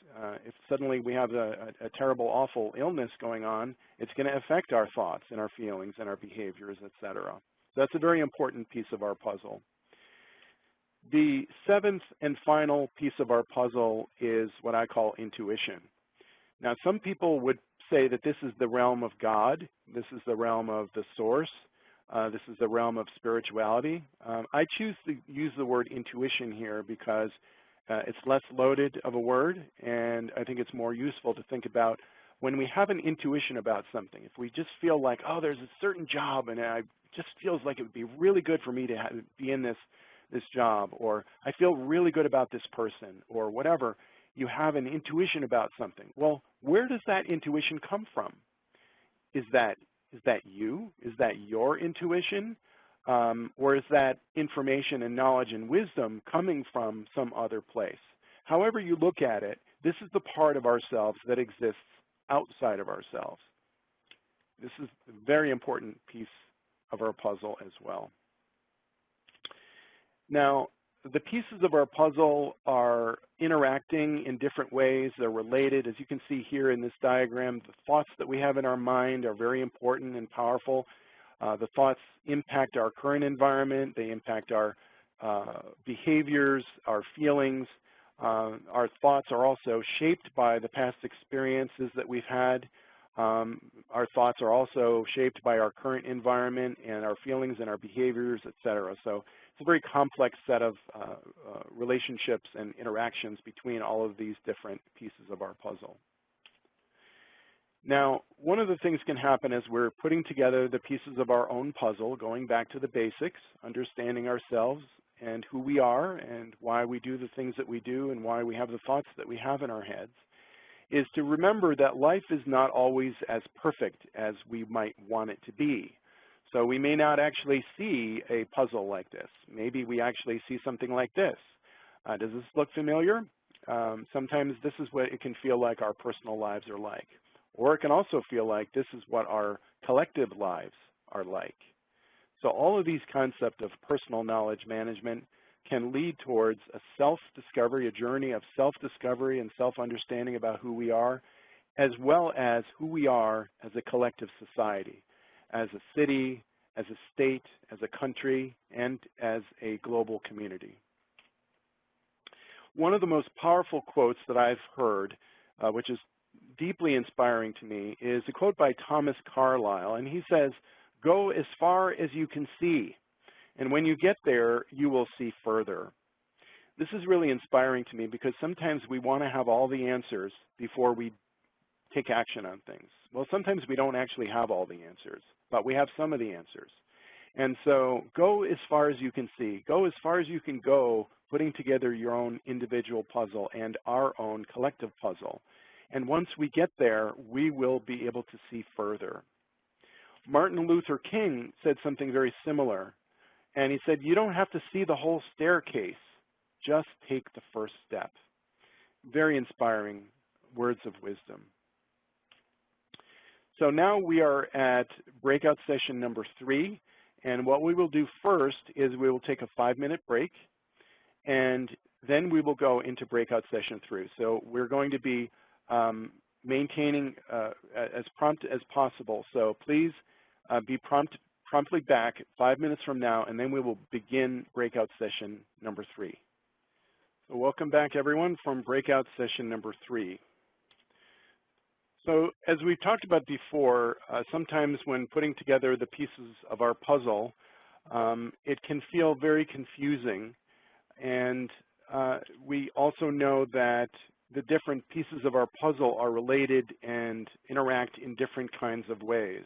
If suddenly we have a terrible, awful illness going on, it's going to affect our thoughts and our feelings and our behaviors, et cetera. So that's a very important piece of our puzzle. The seventh and final piece of our puzzle is what I call intuition. Now, some people would say that this is the realm of God. This is the realm of the source. This is the realm of spirituality. I choose to use the word intuition here because it's less loaded of a word, and I think it's more useful to think about when we have an intuition about something. If we just feel like, oh, there's a certain job, and it just feels like it would be really good for me to be in this job, or I feel really good about this person, or whatever. You have an intuition about something. Well, where does that intuition come from? Is that you? Is that your intuition? Or is that information and knowledge and wisdom coming from some other place? However you look at it, This is the part of ourselves that exists outside of ourselves. This is a very important piece of our puzzle as well. Now, the pieces of our puzzle are interacting in different ways. They're related. As you can see here in this diagram, the thoughts that we have in our mind are very important and powerful. The thoughts impact our current environment. They impact our behaviors, our feelings. Our thoughts are also shaped by the past experiences that we've had. Our thoughts are also shaped by our current environment and our feelings and our behaviors, et cetera. So it's a very complex set of relationships and interactions between all of these different pieces of our puzzle. Now, one of the things can happen as we're putting together the pieces of our own puzzle, going back to the basics, understanding ourselves and who we are and why we do the things that we do and why we have the thoughts that we have in our heads, is to remember that life is not always as perfect as we might want it to be. So we may not actually see a puzzle like this. Maybe we actually see something like this. Does this look familiar? Sometimes this is what it can feel like our personal lives are like. Or it can also feel like this is what our collective lives are like. So all of these concepts of personal knowledge management can lead towards a self-discovery, a journey of self-discovery and self-understanding about who we are, as well as who we are as a collective society, as a city, as a state, as a country, and as a global community. One of the most powerful quotes that I've heard, which is deeply inspiring to me, is a quote by Thomas Carlyle, and he says, "Go as far as you can see, and when you get there, you will see further." This is really inspiring to me because sometimes we want to have all the answers before we take action on things. Well, sometimes we don't actually have all the answers, but we have some of the answers. And so go as far as you can see. Go as far as you can go, putting together your own individual puzzle and our own collective puzzle. And once we get there, we will be able to see further. Martin Luther King said something very similar. And he said, you don't have to see the whole staircase. Just take the first step. Very inspiring words of wisdom. So now we are at breakout session number 3. And what we will do first is we will take a 5-minute break. And then we will go into breakout session 3. So we're going to be maintaining as prompt as possible. So please be promptly back 5 minutes from now, and then we will begin breakout session number 3. So welcome back, everyone, from breakout session number 3. So as we've talked about before, sometimes when putting together the pieces of our puzzle, it can feel very confusing. And we also know that the different pieces of our puzzle are related and interact in different kinds of ways.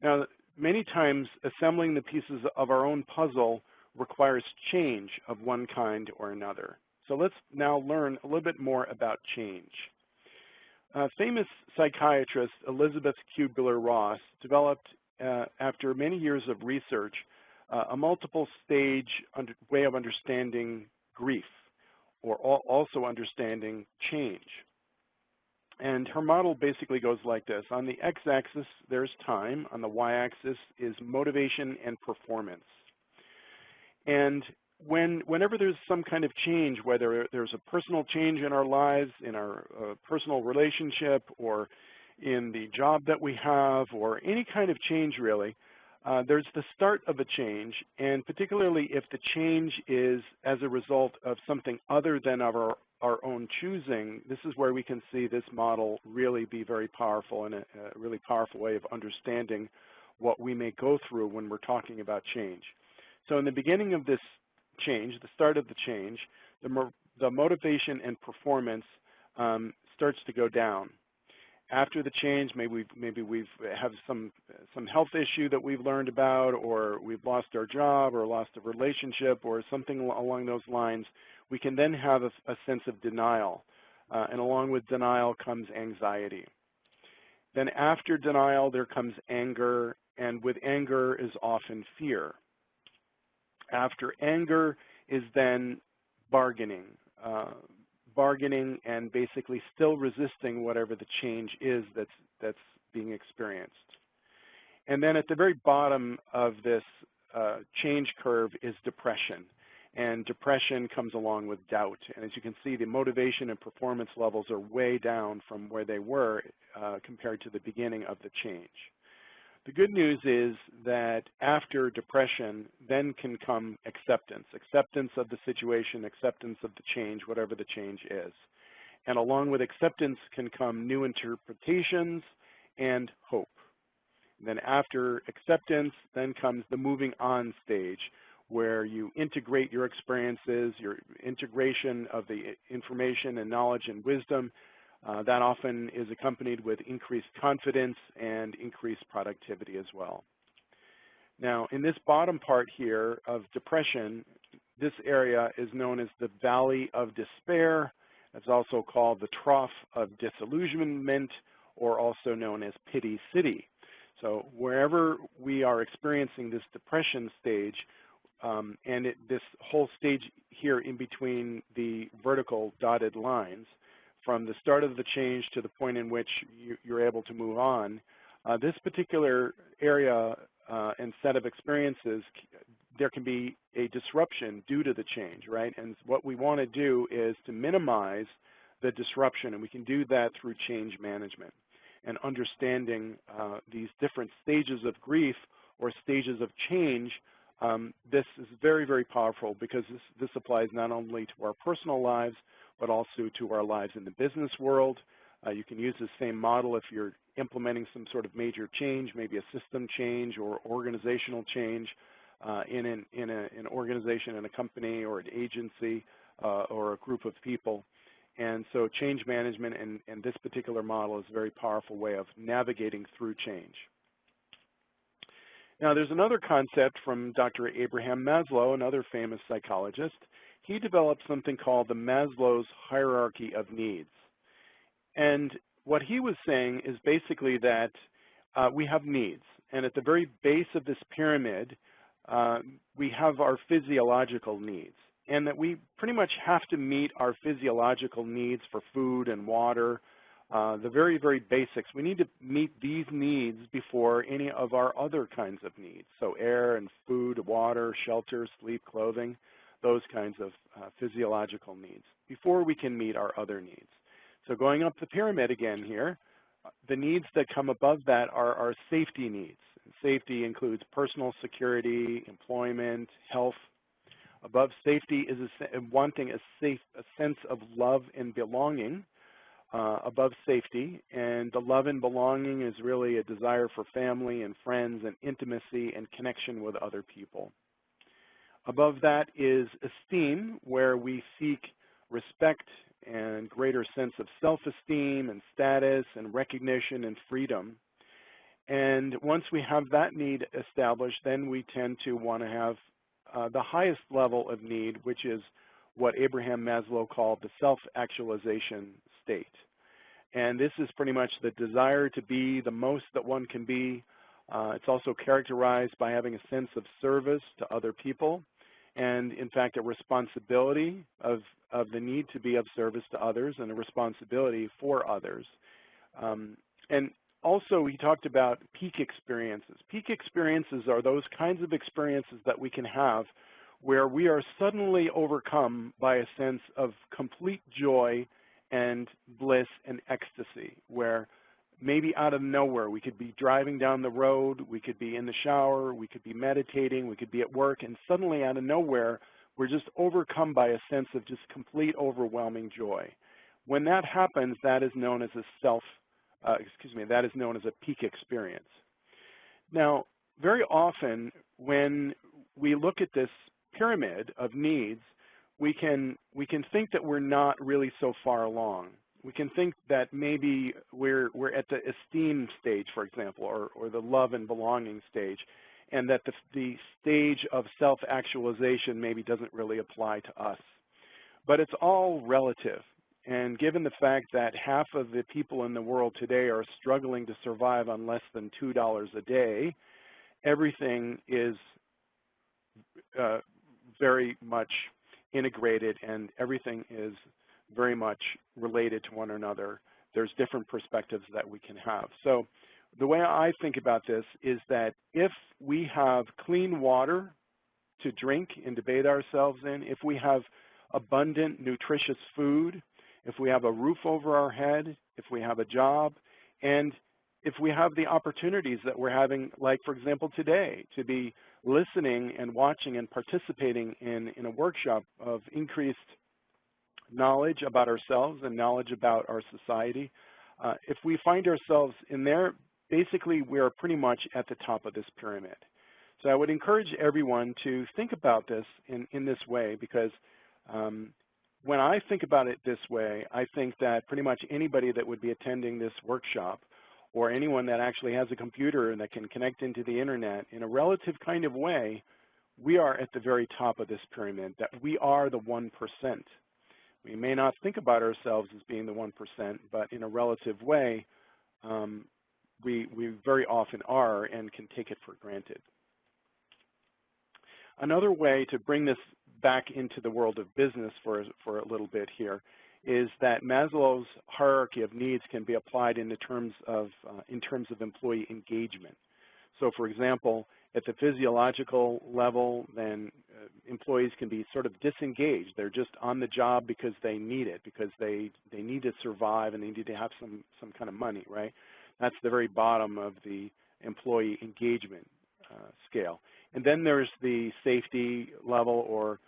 Now, many times assembling the pieces of our own puzzle requires change of one kind or another. So let's now learn a little bit more about change. Famous psychiatrist Elizabeth Kubler-Ross developed, after many years of research, a multiple stage way of understanding grief, or also understanding change. And her model basically goes like this. On the x-axis, there's time. On the y-axis is motivation and performance. And whenever there's some kind of change, whether there's a personal change in our lives, in our personal relationship, or in the job that we have, or any kind of change really, there's the start of a change, and particularly if the change is as a result of something other than our own choosing, this is where we can see this model really be very powerful and a really powerful way of understanding what we may go through when we're talking about change. So in the beginning of this change, the start of the change, the motivation and performance starts to go down. After the change, maybe we've have some health issue that we've learned about, or we've lost our job, or lost a relationship, or something along those lines. We can then have a sense of denial, and along with denial comes anxiety. Then after denial, there comes anger, and with anger is often fear. After anger is then bargaining. bargaining and basically still resisting whatever the change is that's being experienced. And then at the very bottom of this change curve is depression. And depression comes along with doubt. And as you can see, the motivation and performance levels are way down from where they were compared to the beginning of the change. The good news is that after depression, then can come acceptance. Acceptance of the situation, acceptance of the change, whatever the change is. And along with acceptance can come new interpretations and hope. And then after acceptance, then comes the moving on stage, where you integrate your experiences, your integration of the information and knowledge and wisdom. That often is accompanied with increased confidence and increased productivity as well. Now, in this bottom part here of depression, this area is known as the Valley of Despair. It's also called the Trough of Disillusionment, or also known as Pity City. So wherever we are experiencing this depression stage, and this whole stage here in between the vertical dotted lines, from the start of the change to the point in which you're able to move on, this particular area and set of experiences, there can be a disruption due to the change, right? And what we want to do is to minimize the disruption, and we can do that through change management and understanding these different stages of grief or stages of change. This is very, very powerful because this applies not only to our personal lives, but also to our lives in the business world. You can use the same model if you're implementing some sort of major change, maybe a system change or organizational change in an organization, in a company or an agency or a group of people. And so change management and this particular model is a very powerful way of navigating through change. Now, there's another concept from Dr. Abraham Maslow, another famous psychologist. He developed something called the Maslow's hierarchy of needs. And what he was saying is basically that we have needs. And at the very base of this pyramid, we have our physiological needs. And that we pretty much have to meet our physiological needs for food and water, the very, very basics. We need to meet these needs before any of our other kinds of needs. So air and food, water, shelter, sleep, clothing, those kinds of physiological needs, before we can meet our other needs. So going up the pyramid again here, the needs that come above that are our safety needs. And safety includes personal security, employment, health. Above safety is wanting a sense of love and belonging above safety, and the love and belonging is really a desire for family and friends and intimacy and connection with other people. Above that is esteem, where we seek respect and greater sense of self-esteem and status and recognition and freedom. And once we have that need established, then we tend to want to have the highest level of need, which is what Abraham Maslow called the self-actualization state. And this is pretty much the desire to be the most that one can be. It's also characterized by having a sense of service to other people, and in fact a responsibility of the need to be of service to others and a responsibility for others. And also he talked about peak experiences. Peak experiences are those kinds of experiences that we can have where we are suddenly overcome by a sense of complete joy and bliss and ecstasy, where maybe out of nowhere we could be driving down the road, we could be in the shower, we could be meditating, we could be at work, and suddenly out of nowhere we're just overcome by a sense of just complete overwhelming joy. When that happens, that is known as that is known as a peak experience. Now, very often when we look at this pyramid of needs, we can think that we're not really so far along. We can think that maybe we're at the esteem stage, for example, or the love and belonging stage, and that the stage of self-actualization maybe doesn't really apply to us. But it's all relative. And given the fact that half of the people in the world today are struggling to survive on less than $2 a day, everything is very much integrated, and everything is very much related to one another. There's different perspectives that we can have. So the way I think about this is that if we have clean water to drink and to bathe ourselves in, if we have abundant, nutritious food, if we have a roof over our head, if we have a job, and if we have the opportunities that we're having, like, for example, today, to be listening and watching and participating in a workshop of increased knowledge about ourselves and knowledge about our society, if we find ourselves in there, basically we're pretty much at the top of this pyramid. So I would encourage everyone to think about this in this way, because when I think about it this way, I think that pretty much anybody that would be attending this workshop, or anyone that actually has a computer and that can connect into the internet in a relative kind of way, we are at the very top of this pyramid, that we are the 1%. We may not think about ourselves as being the 1%, but in a relative way, we very often are and can take it for granted. Another way to bring this back into the world of business for a little bit here is that Maslow's hierarchy of needs can be applied in terms of employee engagement. So, for example, at the physiological level, then employees can be sort of disengaged. They're just on the job because they need it, because they need to survive and they need to have some kind of money, right? That's the very bottom of the employee engagement scale. And then there's the safety level, or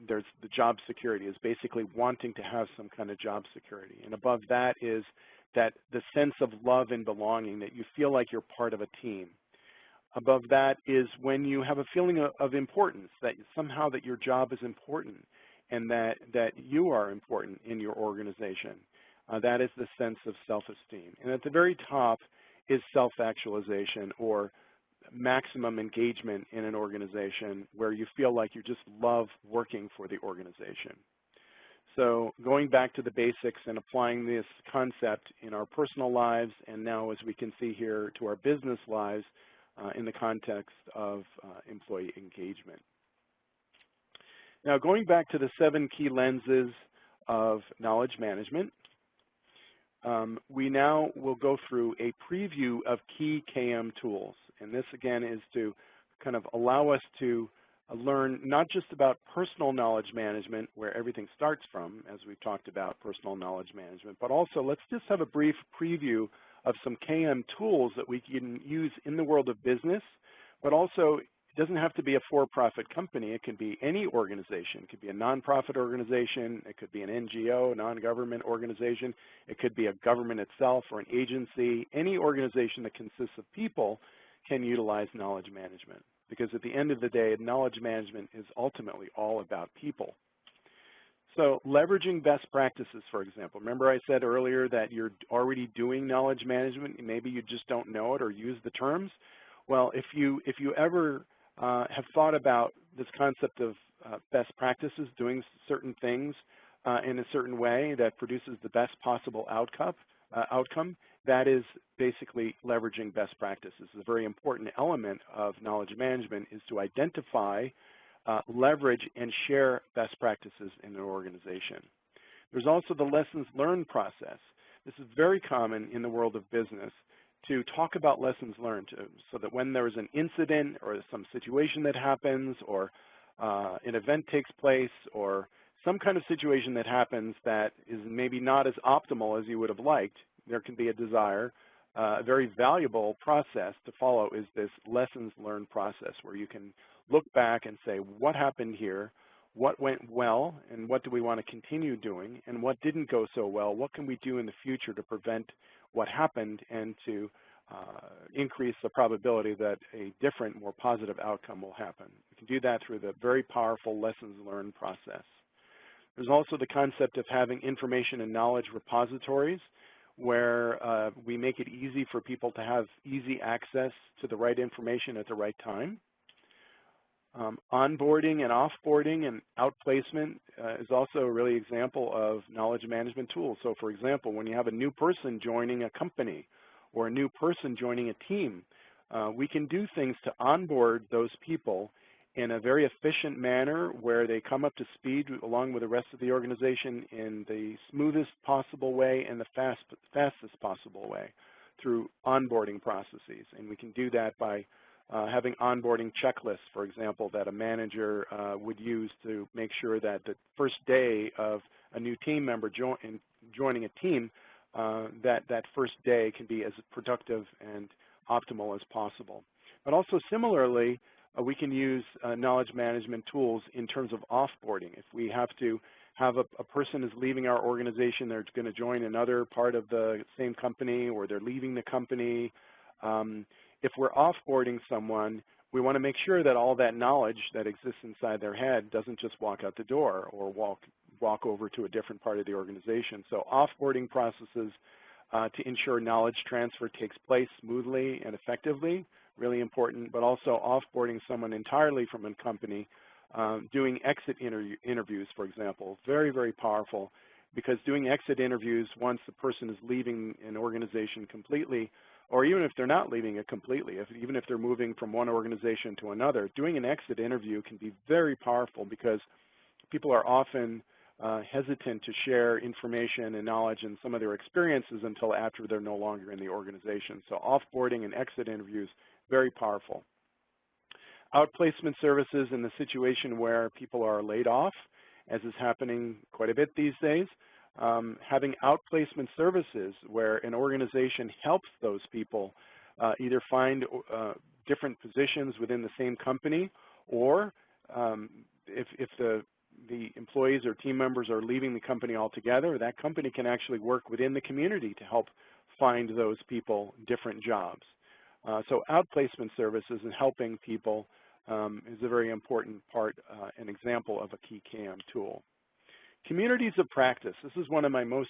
there's the job security, is basically wanting to have some kind of job security. And above that is that the sense of love and belonging, that you feel like you're part of a team. Above that is when you have a feeling of importance, that somehow that your job is important and that you are important in your organization. That is the sense of self-esteem. And at the very top is self-actualization, or maximum engagement in an organization, where you feel like you just love working for the organization. So going back to the basics and applying this concept in our personal lives, and now, as we can see here, to our business lives in the context of employee engagement. Now, going back to the 7 key lenses of knowledge management, we now will go through a preview of key KM tools. And this, again, is to kind of allow us to learn not just about personal knowledge management, where everything starts from, as we've talked about personal knowledge management, but also let's just have a brief preview of some KM tools that we can use in the world of business, but also it doesn't have to be a for-profit company. It can be any organization. It could be a nonprofit organization. It could be an NGO, a non-government organization. It could be a government itself or an agency. Any organization that consists of people can utilize knowledge management, because at the end of the day, knowledge management is ultimately all about people. So leveraging best practices, for example. Remember I said earlier that you're already doing knowledge management, maybe you just don't know it or use the terms? Well, if you ever have thought about this concept of best practices, doing certain things in a certain way that produces the best possible outcome, that is basically leveraging best practices. A very important element of knowledge management is to identify, leverage, and share best practices in an organization. There's also the lessons learned process. This is very common in the world of business, to talk about lessons learned, so that when there is an incident or some situation that happens, or an event takes place, or some kind of situation that happens that is maybe not as optimal as you would have liked, there can be a desire. A very valuable process to follow is this lessons learned process, where you can look back and say, what happened here? What went well, and what do we want to continue doing? And what didn't go so well? What can we do in the future to prevent what happened and to increase the probability that a different, more positive outcome will happen? We can do that through the very powerful lessons learned process. There's also the concept of having information and knowledge repositories, where we make it easy for people to have easy access to the right information at the right time. Onboarding and offboarding and outplacement is also a really example of knowledge management tools. So, for example, when you have a new person joining a company or a new person joining a team, we can do things to onboard those people in a very efficient manner where they come up to speed along with the rest of the organization in the smoothest possible way and the fastest possible way through onboarding processes. And we can do that by having onboarding checklists, for example, that a manager would use to make sure that the first day of a new team member joining a team, that first day can be as productive and optimal as possible. But also similarly, we can use knowledge management tools in terms of offboarding. If we have to have a person is leaving our organization, they're going to join another part of the same company, or they're leaving the company. If we're offboarding someone, we want to make sure that all that knowledge that exists inside their head doesn't just walk out the door or walk over to a different part of the organization. So offboarding processes to ensure knowledge transfer takes place smoothly and effectively, really important, but also offboarding someone entirely from a company, doing exit interviews, for example, very, very powerful, because doing exit interviews once the person is leaving an organization completely, or even if they're not leaving it completely, even if they're moving from one organization to another, doing an exit interview can be very powerful because people are often hesitant to share information and knowledge and some of their experiences until after they're no longer in the organization. So offboarding and exit interviews, very powerful. Outplacement services in the situation where people are laid off, as is happening quite a bit these days. Having outplacement services where an organization helps those people either find different positions within the same company, or if the employees or team members are leaving the company altogether, that company can actually work within the community to help find those people different jobs. So outplacement services and helping people is a very important part, an example of a key CAM tool. Communities of practice. This is one of my most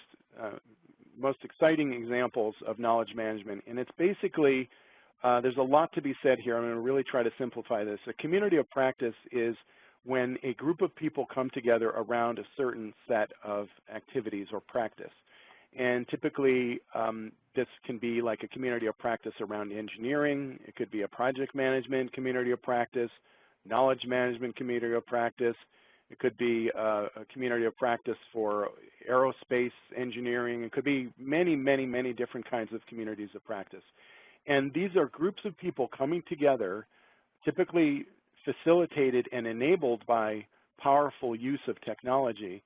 exciting examples of knowledge management, and it's basically, there's a lot to be said here. I'm going to really try to simplify this. A community of practice is when a group of people come together around a certain set of activities or practice. And typically, this can be like a community of practice around engineering. It could be a project management community of practice, knowledge management community of practice. It could be a community of practice for aerospace engineering. It could be many, many, many different kinds of communities of practice. And these are groups of people coming together, typically facilitated and enabled by powerful use of technology,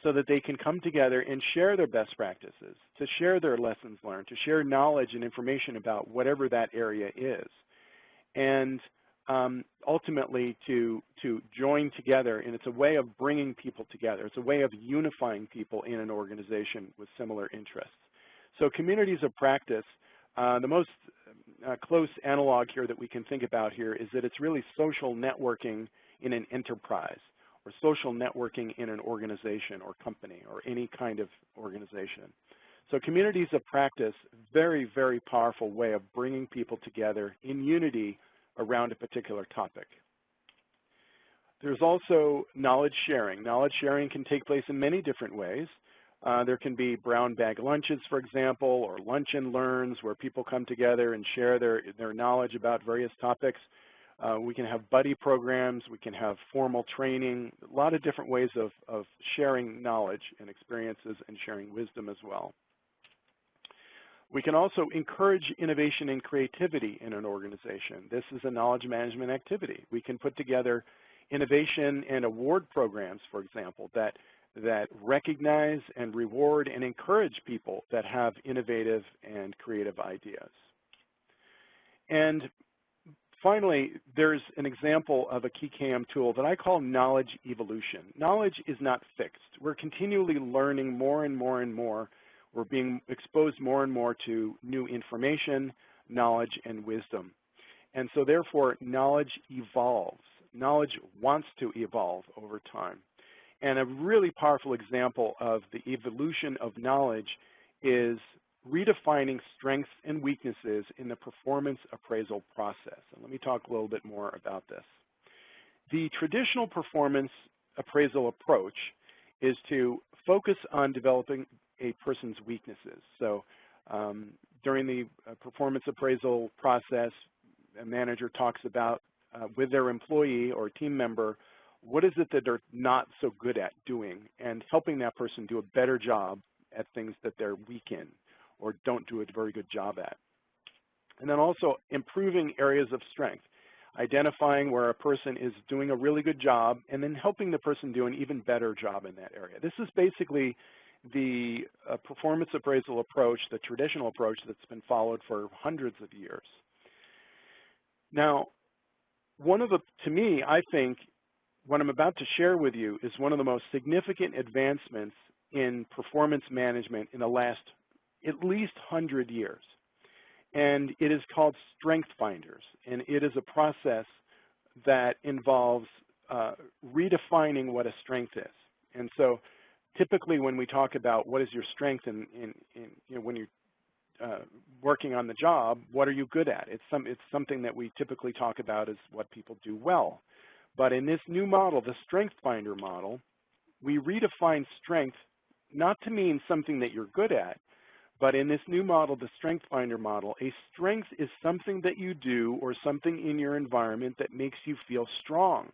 so that they can come together and share their best practices, to share their lessons learned, to share knowledge and information about whatever that area is. And ultimately to join together, and it's a way of bringing people together. It's a way of unifying people in an organization with similar interests. So communities of practice, the most close analog here that we can think about here is that it's really social networking in an enterprise, or social networking in an organization or company or any kind of organization. So communities of practice, very, very powerful way of bringing people together in unity around a particular topic. There's also knowledge sharing. Knowledge sharing can take place in many different ways. There can be brown bag lunches, for example, or lunch and learns where people come together and share their knowledge about various topics. We can have buddy programs. We can have formal training, a lot of different ways of sharing knowledge and experiences and sharing wisdom as well. We can also encourage innovation and creativity in an organization. This is a knowledge management activity. We can put together innovation and award programs, for example, that recognize and reward and encourage people that have innovative and creative ideas. And finally, there's an example of a key CAM tool that I call knowledge evolution. Knowledge is not fixed. We're continually learning more and more and more. We're being exposed more and more to new information, knowledge, and wisdom. And so therefore, knowledge evolves. Knowledge wants to evolve over time. And a really powerful example of the evolution of knowledge is redefining strengths and weaknesses in the performance appraisal process. And let me talk a little bit more about this. The traditional performance appraisal approach is to focus on developing a person's weaknesses. So during the performance appraisal process, a manager talks about with their employee or team member, what is it that they're not so good at doing, and helping that person do a better job at things that they're weak in or don't do a very good job at. And then also improving areas of strength, identifying where a person is doing a really good job and then helping the person do an even better job in that area. This is basically the performance appraisal approach, the traditional approach that's been followed for hundreds of years. Now, to me, I think what I'm about to share with you is one of the most significant advancements in performance management in the last at least 100 years. And it is called Strength Finders, and it is a process that involves redefining what a strength is. And so typically when we talk about what is your strength when you're working on the job, what are you good at? It's something that we typically talk about as what people do well. But in this new model, the Strength Finder model, we redefine strength not to mean something that you're good at, but in this new model, the Strength Finder model, a strength is something that you do or something in your environment that makes you feel strong.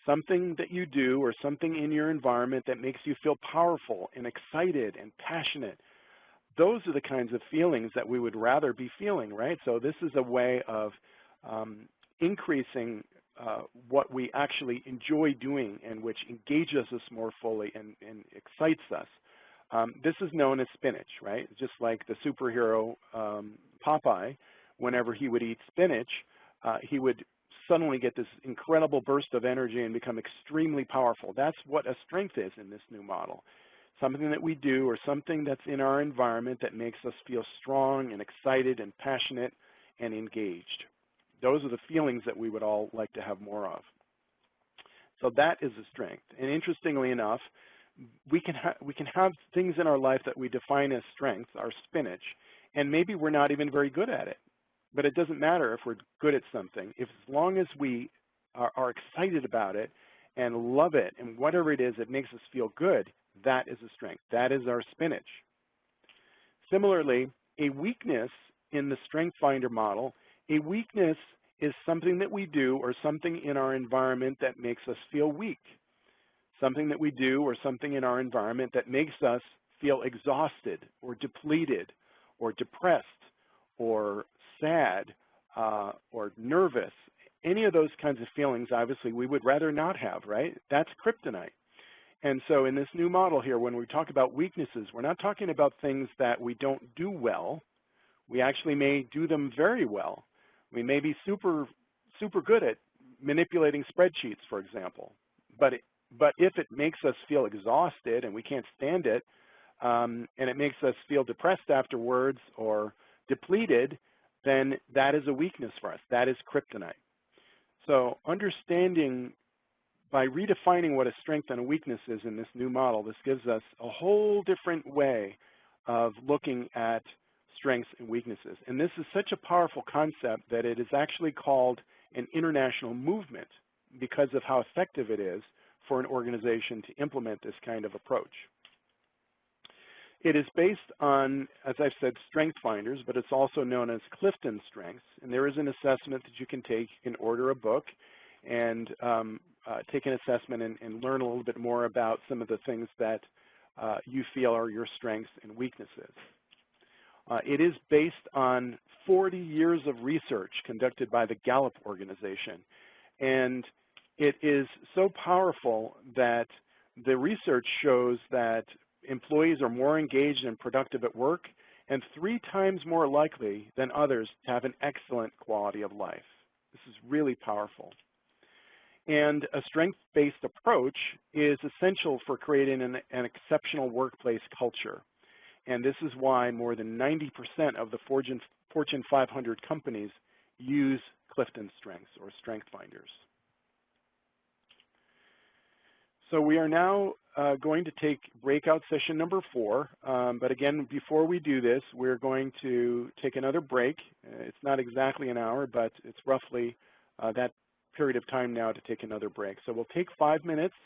Something that you do or something in your environment that makes you feel powerful and excited and passionate. Those are the kinds of feelings that we would rather be feeling, right? So this is a way of increasing what we actually enjoy doing and which engages us more fully and excites us. This is known as spinach, right? Just like the superhero Popeye, whenever he would eat spinach, he would suddenly get this incredible burst of energy and become extremely powerful. That's what a strength is in this new model. Something that we do or something that's in our environment that makes us feel strong and excited and passionate and engaged. Those are the feelings that we would all like to have more of. So that is a strength. And interestingly enough, we can have things in our life that we define as strengths, our spinach, and maybe we're not even very good at it. But it doesn't matter if we're good at something. As long as we are excited about it and love it, and whatever it is that makes us feel good, that is a strength. That is our spinach. Similarly, a weakness in the Strength Finder model, a weakness is something that we do or something in our environment that makes us feel weak. Something that we do or something in our environment that makes us feel exhausted or depleted or depressed or sad or nervous. Any of those kinds of feelings, obviously, we would rather not have, right? That's kryptonite. And so in this new model here, when we talk about weaknesses, we're not talking about things that we don't do well. We actually may do them very well. We may be super good at manipulating spreadsheets, for example. But if it makes us feel exhausted and we can't stand it, and it makes us feel depressed afterwards or depleted, then that is a weakness for us. That is kryptonite. So understanding, by redefining what a strength and a weakness is in this new model, this gives us a whole different way of looking at strengths and weaknesses. And this is such a powerful concept that it is actually called an international movement because of how effective it is for an organization to implement this kind of approach. It is based on, as I've said, Strength Finders, but it's also known as Clifton Strengths. And there is an assessment that you can take. You can order a book and take an assessment and learn a little bit more about some of the things that you feel are your strengths and weaknesses. It is based on 40 years of research conducted by the Gallup organization. And it is so powerful that the research shows that employees are more engaged and productive at work and 3 times more likely than others to have an excellent quality of life. This is really powerful. And a strength-based approach is essential for creating an exceptional workplace culture. And this is why more than 90% of the Fortune 500 companies use Clifton Strengths or Strength Finders. So we are now going to take breakout session number 4. But again, before we do this, we're going to take another break. It's not exactly an hour, but it's roughly that period of time now to take another break. So we'll take 5 minutes.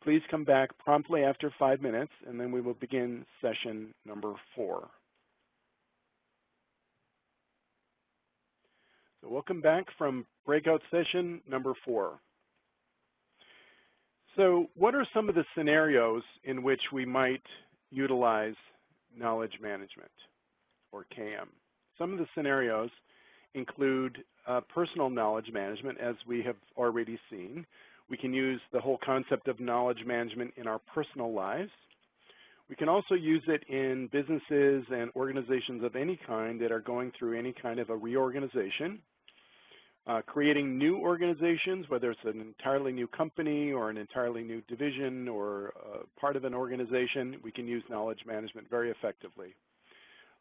Please come back promptly after 5 minutes, and then we will begin session number 4. So welcome back from breakout session number 4. So what are some of the scenarios in which we might utilize knowledge management, or KM? Some of the scenarios include personal knowledge management, as we have already seen. We can use the whole concept of knowledge management in our personal lives. We can also use it in businesses and organizations of any kind that are going through any kind of a reorganization. Creating new organizations, whether it's an entirely new company or an entirely new division or part of an organization, we can use knowledge management very effectively.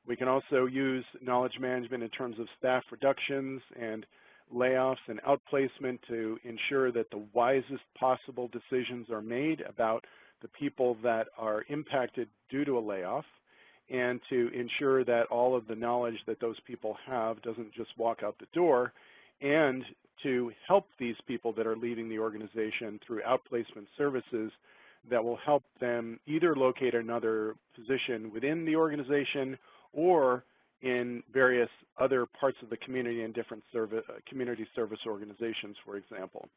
We can also use knowledge management in terms of staff reductions and layoffs and outplacement to ensure that the wisest possible decisions are made about the people that are impacted due to a layoff, and to ensure that all of the knowledge that those people have doesn't just walk out the door, and to help these people that are leaving the organization through outplacement services that will help them either locate another position within the organization or in various other parts of the community and different community service organizations, for example,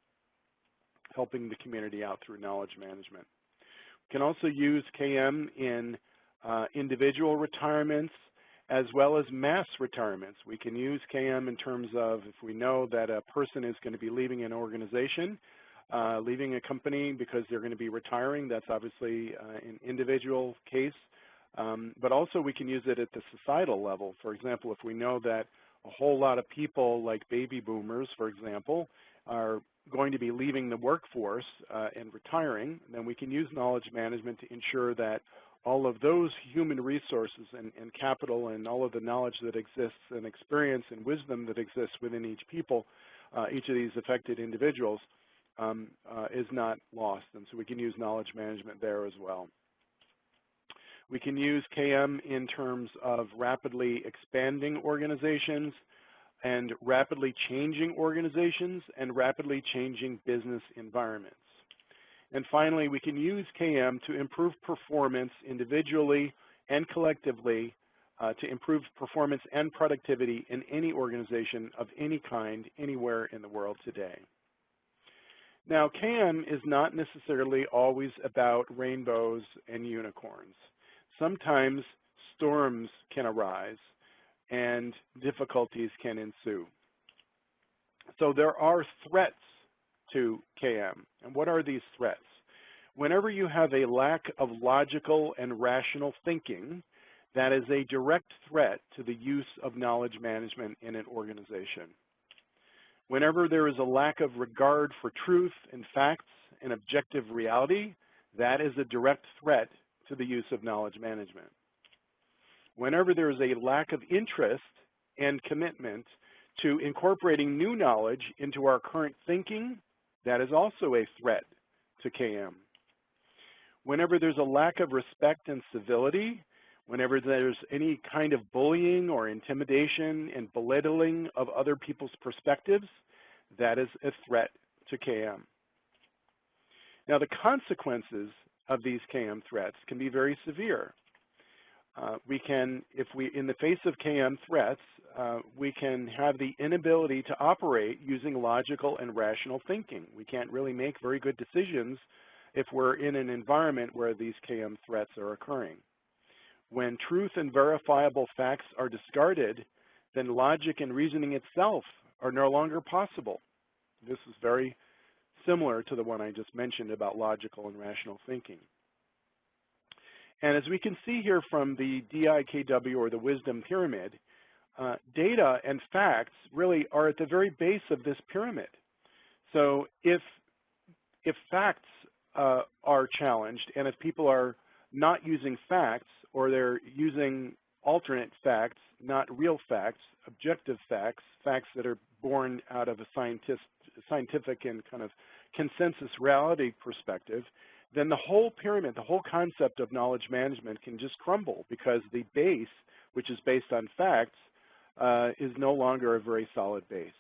helping the community out through knowledge management. We can also use KM in individual retirements as well as mass retirements. We can use KM in terms of if we know that a person is going to be leaving an organization, leaving a company because they're going to be retiring. That's obviously an individual case. But also we can use it at the societal level. For example, if we know that a whole lot of people like baby boomers, for example, are going to be leaving the workforce and retiring, then we can use knowledge management to ensure that all of those human resources and capital and all of the knowledge that exists and experience and wisdom that exists within each people, each of these affected individuals, is not lost. And so we can use knowledge management there as well. We can use KM in terms of rapidly expanding organizations and rapidly changing organizations and rapidly changing business environments. And finally, we can use KM to improve performance individually and collectively, to improve performance and productivity in any organization of any kind, anywhere in the world today. Now, KM is not necessarily always about rainbows and unicorns. Sometimes storms can arise and difficulties can ensue. So there are threats to KM. And what are these threats? Whenever you have a lack of logical and rational thinking, that is a direct threat to the use of knowledge management in an organization. Whenever there is a lack of regard for truth and facts and objective reality, that is a direct threat to the use of knowledge management. Whenever there is a lack of interest and commitment to incorporating new knowledge into our current thinking, that is also a threat to KM. Whenever there's a lack of respect and civility, whenever there's any kind of bullying or intimidation and belittling of other people's perspectives, that is a threat to KM. Now, the consequences of these KM threats can be very severe. In the face of KM threats, we can have the inability to operate using logical and rational thinking. We can't really make very good decisions if we're in an environment where these KM threats are occurring. When truth and verifiable facts are discarded, then logic and reasoning itself are no longer possible. This is very similar to the one I just mentioned about logical and rational thinking. And as we can see here from the DIKW, or the wisdom pyramid, data and facts really are at the very base of this pyramid. So if facts are challenged, and if people are not using facts, or they're using alternate facts, not real facts, objective facts, facts that are born out of a scientific and kind of consensus reality perspective, then the whole pyramid, the whole concept of knowledge management can just crumble, because the base, which is based on facts, is no longer a very solid base.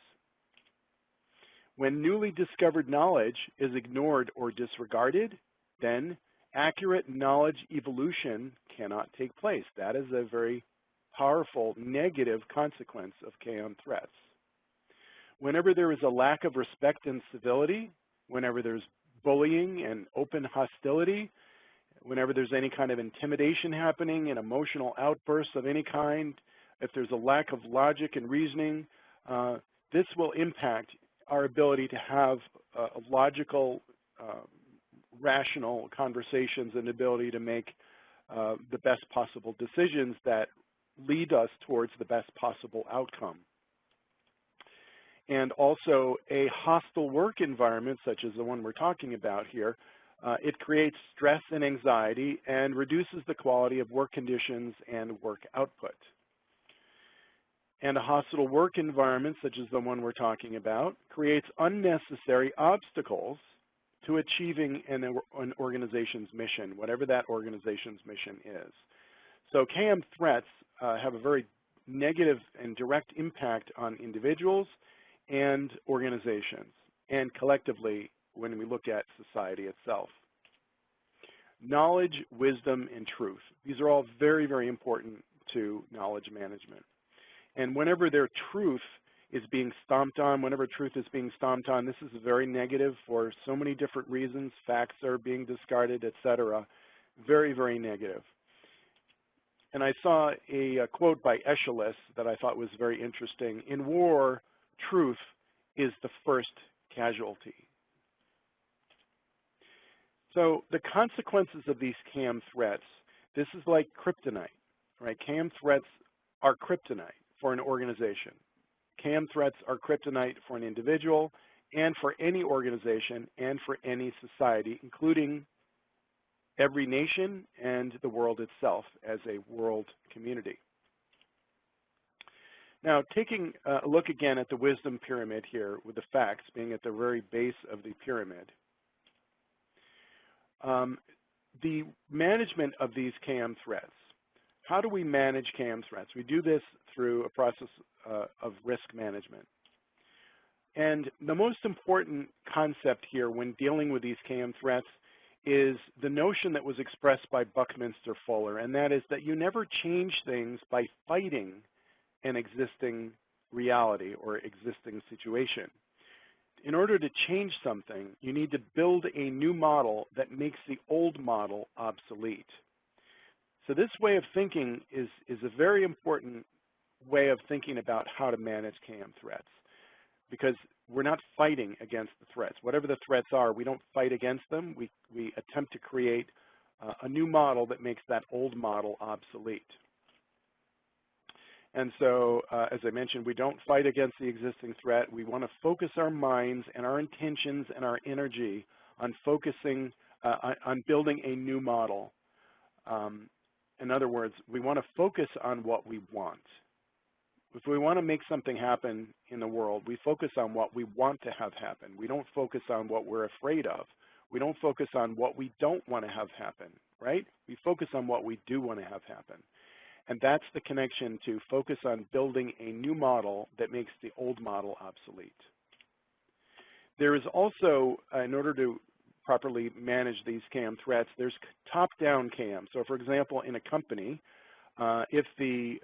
When newly discovered knowledge is ignored or disregarded, then accurate knowledge evolution cannot take place. That is a very powerful negative consequence of KM threats. Whenever there is a lack of respect and civility, whenever there's bullying and open hostility, whenever there's any kind of intimidation happening, an emotional outburst of any kind, if there's a lack of logic and reasoning, this will impact our ability to have logical, rational conversations and ability to make the best possible decisions that lead us towards the best possible outcome. And also a hostile work environment, such as the one we're talking about here, it creates stress and anxiety and reduces the quality of work conditions and work output. And a hostile work environment, such as the one we're talking about, creates unnecessary obstacles to achieving an organization's mission, whatever that organization's mission is. So KM threats have a very negative and direct impact on individuals and organizations, and collectively when we look at society itself. Knowledge, wisdom, and truth. These are all very, very important to knowledge management. And whenever their truth is being stomped on, whenever truth is being stomped on, this is very negative for so many different reasons. Facts are being discarded, etc. Very, very negative. And I saw a quote by Aeschylus that I thought was very interesting. In war, truth is the first casualty. So the consequences of these KM threats, this is like kryptonite, right? KM threats are kryptonite for an organization. KM threats are kryptonite for an individual and for any organization and for any society, including every nation and the world itself as a world community. Now, taking a look again at the wisdom pyramid here, with the facts being at the very base of the pyramid, the management of these KM threats. How do we manage KM threats? We do this through a process of risk management. And the most important concept here when dealing with these KM threats is the notion that was expressed by Buckminster Fuller, and that is that you never change things by fighting an existing reality or existing situation. In order to change something, you need to build a new model that makes the old model obsolete. So this way of thinking is a very important way of thinking about how to manage KM threats, because we're not fighting against the threats. Whatever the threats are, we don't fight against them. We attempt to create a new model that makes that old model obsolete. And so, as I mentioned, we don't fight against the existing threat. We want to focus our minds and our intentions and our energy on focusing on building a new model. In other words, we want to focus on what we want. If we want to make something happen in the world, we focus on what we want to have happen. We don't focus on what we're afraid of. We don't focus on what we don't want to have happen, right? We focus on what we do want to have happen. And that's the connection to focus on building a new model that makes the old model obsolete. There is also, in order to properly manage these KM threats, there's top-down KM. So for example, in a company, if the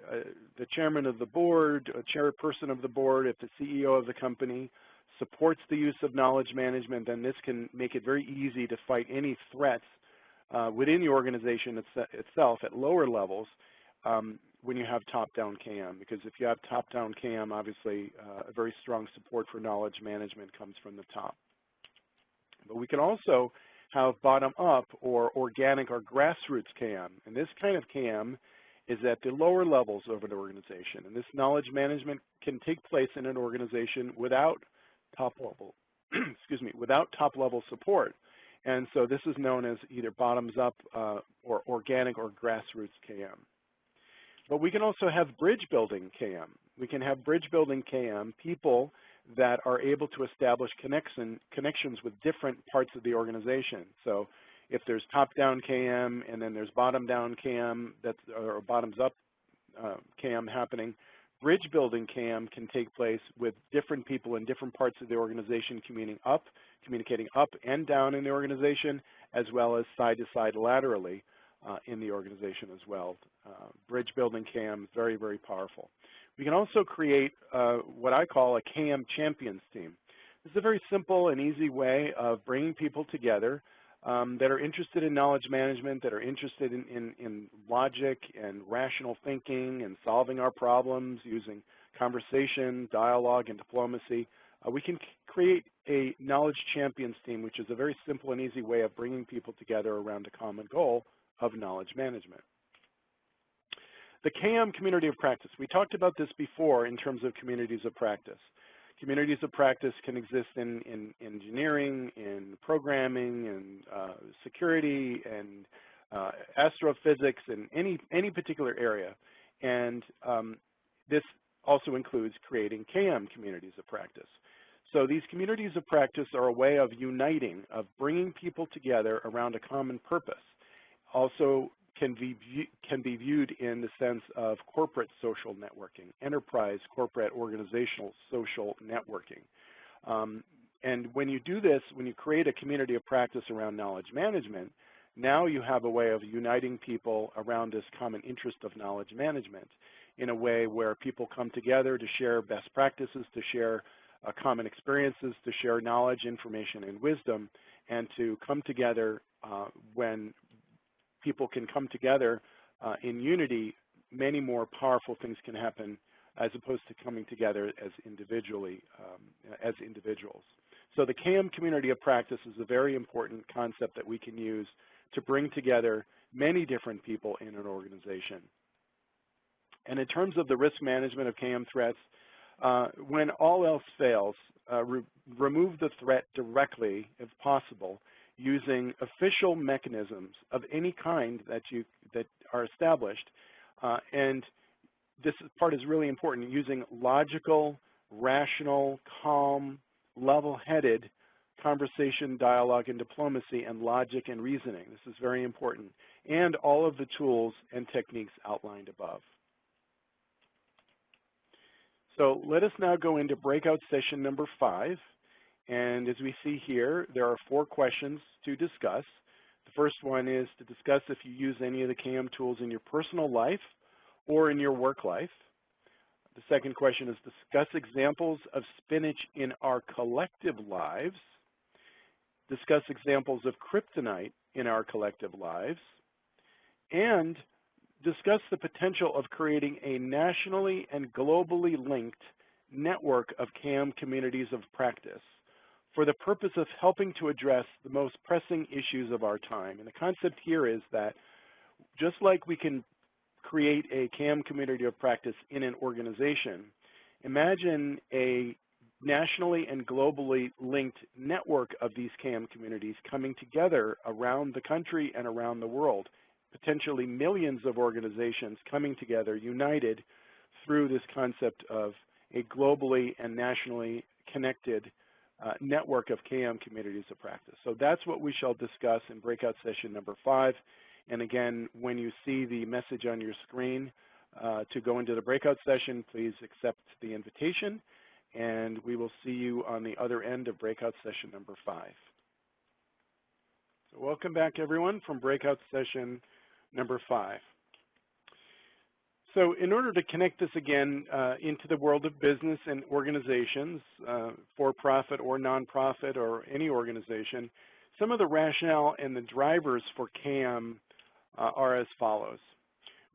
chairman of the board, a chairperson of the board, if the CEO of the company supports the use of knowledge management, then this can make it very easy to fight any threats within the organization itself at lower levels when you have top-down KM. Because if you have top-down KM, obviously a very strong support for knowledge management comes from the top. But we can also have bottom-up or organic or grassroots KM. And this kind of KM is at the lower levels of an organization. And this knowledge management can take place in an organization without top-level, without top-level support. And so this is known as either bottoms-up or organic or grassroots KM. But we can also have bridge-building KM. We can have bridge-building KM, people that are able to establish connections with different parts of the organization. So if there's top-down KM and then there's bottom-down KM, or bottoms-up KM happening, bridge-building KM can take place with different people in different parts of the organization communicating up and down in the organization, as well as side-to-side laterally in the organization as well. Bridge-building KM, very, very powerful. We can also create what I call a KM Champions team. This is a very simple and easy way of bringing people together that are interested in knowledge management, that are interested in logic and rational thinking and solving our problems using conversation, dialogue, and diplomacy. We can create a knowledge champions team, which is a very simple and easy way of bringing people together around a common goal of knowledge management. The KM community of practice. We talked about this before in terms of communities of practice. Communities of practice can exist in engineering, in programming, in security, and astrophysics, and any particular area. And this also includes creating KM communities of practice. So these communities of practice are a way of uniting, of bringing people together around a common purpose. Also can be viewed in the sense of corporate social networking, enterprise, corporate, organizational social networking. And when you do this, when you create a community of practice around knowledge management, now you have a way of uniting people around this common interest of knowledge management in a way where people come together to share best practices, to share common experiences, to share knowledge, information, and wisdom, and to come together when people can come together in unity, many more powerful things can happen as opposed to coming together as individuals. So the KM community of practice is a very important concept that we can use to bring together many different people in an organization. And in terms of the risk management of KM threats, when all else fails, remove the threat directly, if possible, using official mechanisms of any kind that are established. And this part is really important, using logical, rational, calm, level-headed conversation, dialogue, and diplomacy, and logic and reasoning. This is very important. And all of the tools and techniques outlined above. So let us now go into breakout session number 5. And as we see here, there are 4 questions to discuss. The first one is to discuss if you use any of the KM tools in your personal life or in your work life. The second question is discuss examples of spinach in our collective lives. Discuss examples of kryptonite in our collective lives. And discuss the potential of creating a nationally and globally linked network of KM communities of practice for the purpose of helping to address the most pressing issues of our time. And the concept here is that just like we can create a KM community of practice in an organization, imagine a nationally and globally linked network of these KM communities coming together around the country and around the world, potentially millions of organizations coming together, united through this concept of a globally and nationally connected network of KM communities of practice. So that's what we shall discuss in breakout session number 5. And again, when you see the message on your screen to go into the breakout session, please accept the invitation, and we will see you on the other end of breakout session number 5. So welcome back, everyone, from breakout session number 5. So in order to connect this again into the world of business and organizations, for-profit or nonprofit or any organization, some of the rationale and the drivers for KM are as follows.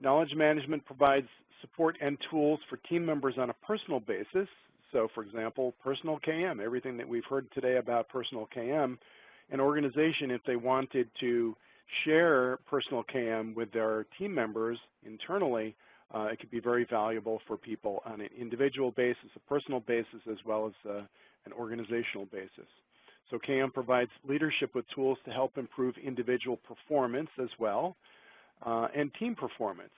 Knowledge management provides support and tools for team members on a personal basis. So for example, personal KM, everything that we've heard today about personal KM, an organization, if they wanted to share personal KM with their team members internally, it could be very valuable for people on an individual basis, a personal basis, as well as an organizational basis. So KM provides leadership with tools to help improve individual performance as well, and team performance.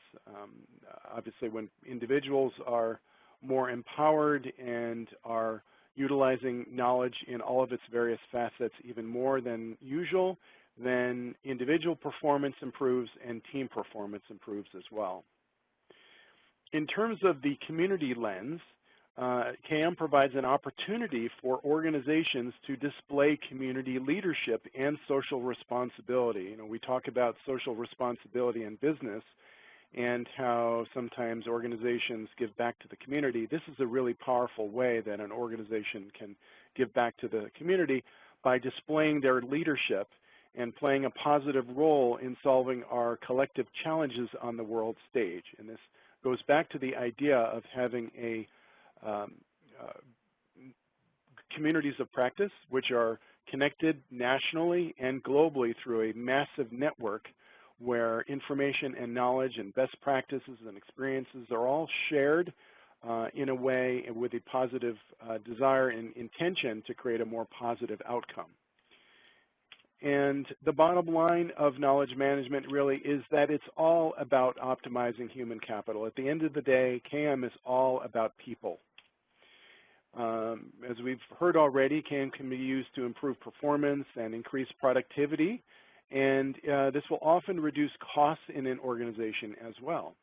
Obviously, when individuals are more empowered and are utilizing knowledge in all of its various facets even more than usual, then individual performance improves and team performance improves as well. In terms of the community lens, KM provides an opportunity for organizations to display community leadership and social responsibility. You know, we talk about social responsibility in business, and how sometimes organizations give back to the community. This is a really powerful way that an organization can give back to the community by displaying their leadership and playing a positive role in solving our collective challenges on the world stage. And this goes back to the idea of having a um, uh, communities of practice, which are connected nationally and globally through a massive network where information and knowledge and best practices and experiences are all shared in a way with a positive desire and intention to create a more positive outcome. And the bottom line of knowledge management really is that it's all about optimizing human capital. At the end of the day, KM is all about people. As we've heard already, KM can be used to improve performance and increase productivity, and this will often reduce costs in an organization as well.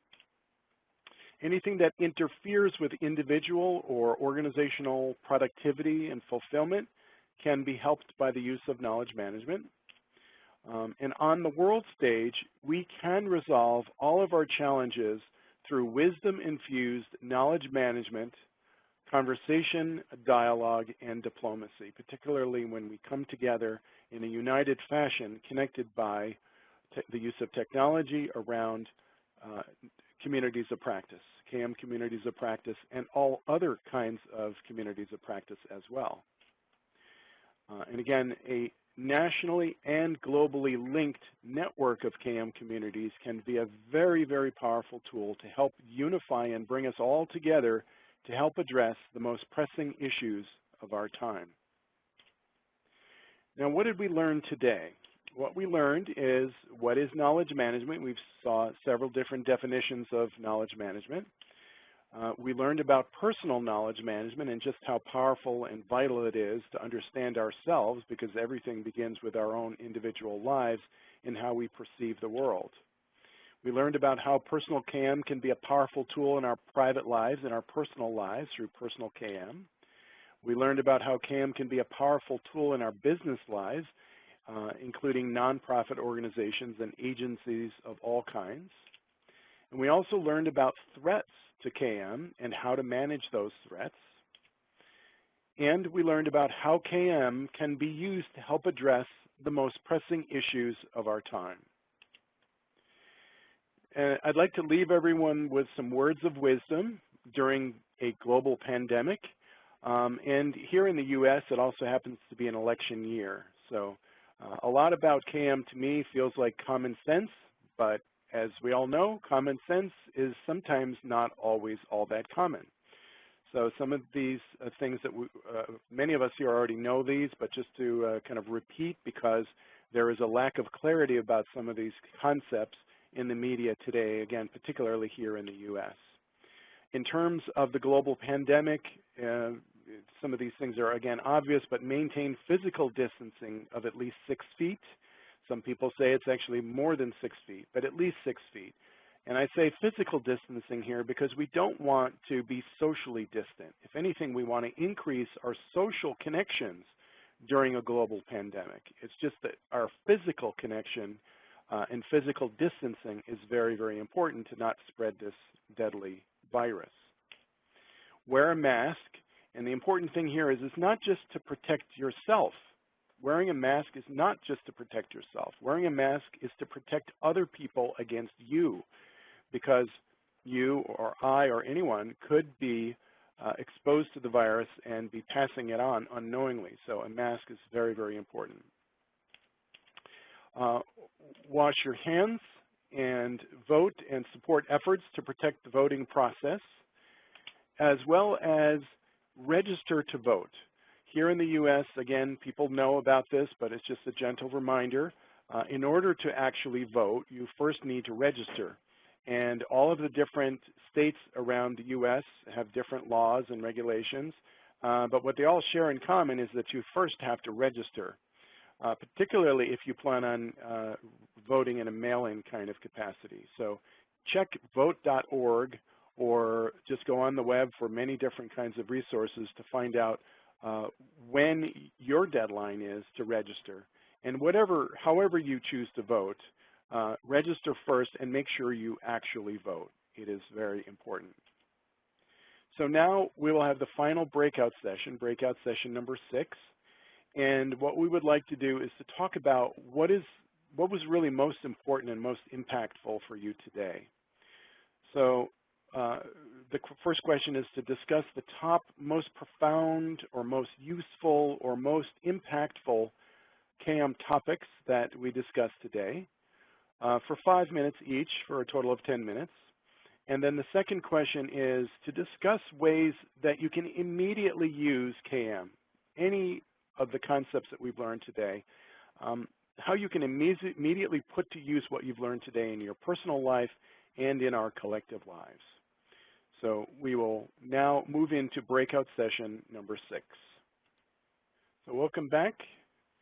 Anything that interferes with individual or organizational productivity and fulfillment can be helped by the use of knowledge management. And on the world stage, we can resolve all of our challenges through wisdom-infused knowledge management, conversation, dialogue, and diplomacy, particularly when we come together in a united fashion connected by the use of technology around communities of practice, KM communities of practice, and all other kinds of communities of practice as well. And again, a nationally and globally linked network of KM communities can be a very, very powerful tool to help unify and bring us all together to help address the most pressing issues of our time. Now, what did we learn today? What we learned is what is knowledge management. We saw several different definitions of knowledge management. We learned about personal knowledge management and just how powerful and vital it is to understand ourselves, because everything begins with our own individual lives and how we perceive the world. We learned about how personal KM can be a powerful tool in our private lives and our personal lives through personal KM. We learned about how KM can be a powerful tool in our business lives, including nonprofit organizations and agencies of all kinds. And we also learned about threats to KM and how to manage those threats. And we learned about how KM can be used to help address the most pressing issues of our time. And I'd like to leave everyone with some words of wisdom during a global pandemic. And here in the U.S., it also happens to be an election year. So a lot about KM to me feels like common sense, but as we all know, common sense is sometimes not always all that common. So some of these things that many of us here already know these, but just to kind of repeat, because there is a lack of clarity about some of these concepts in the media today, again, particularly here in the U.S. In terms of the global pandemic, some of these things are, again, obvious, but maintain physical distancing of at least 6 feet. Some people say it's actually more than 6 feet, but at least 6 feet. And I say physical distancing here because we don't want to be socially distant. If anything, we want to increase our social connections during a global pandemic. It's just that our physical connection and physical distancing is very, very important to not spread this deadly virus. Wear a mask, and the important thing here is it's not just to protect yourself. Wearing a mask is not just to protect yourself. Wearing a mask is to protect other people against you, because you or I or anyone could be exposed to the virus and be passing it on unknowingly. So a mask is very, very important. Wash your hands and vote and support efforts to protect the voting process, as well as register to vote. Here in the U.S., again, people know about this, but it's just a gentle reminder. In order to actually vote, you first need to register. And all of the different states around the U.S. have different laws and regulations, but what they all share in common is that you first have to register, particularly if you plan on voting in a mail-in kind of capacity. So check vote.org, or just go on the web for many different kinds of resources to find out when your deadline is to register. And however you choose to vote, register first and make sure you actually vote. It is very important. So now we will have the final breakout session number 6. And what we would like to do is to talk about what was really most important and most impactful for you today. So the first question is to discuss the top most profound or most useful or most impactful KM topics that we discussed today for 5 minutes each for a total of 10 minutes. And then the second question is to discuss ways that you can immediately use KM, any of the concepts that we've learned today, how you can immediately put to use what you've learned today in your personal life and in our collective lives. So we will now move into breakout session number 6. So welcome back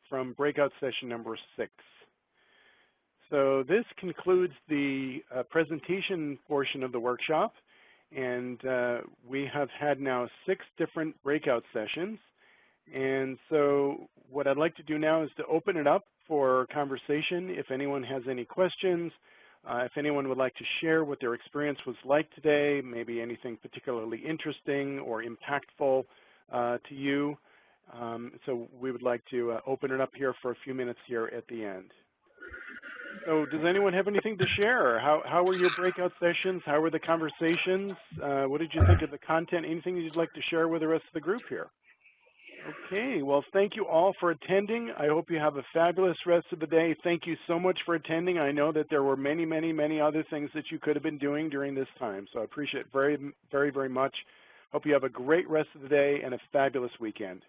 from breakout session number 6. So this concludes the presentation portion of the workshop, and we have had now 6 different breakout sessions. And so what I'd like to do now is to open it up for conversation. If anyone has any questions, if anyone would like to share what their experience was like today, maybe anything particularly interesting or impactful to you. So we would like to open it up here for a few minutes here at the end. So does anyone have anything to share? How were your breakout sessions? How were the conversations? What did you think of the content? Anything you'd like to share with the rest of the group here? Okay, well, thank you all for attending. I hope you have a fabulous rest of the day. Thank you so much for attending. I know that there were many, many, many other things that you could have been doing during this time, so I appreciate it very, very, very much. Hope you have a great rest of the day and a fabulous weekend.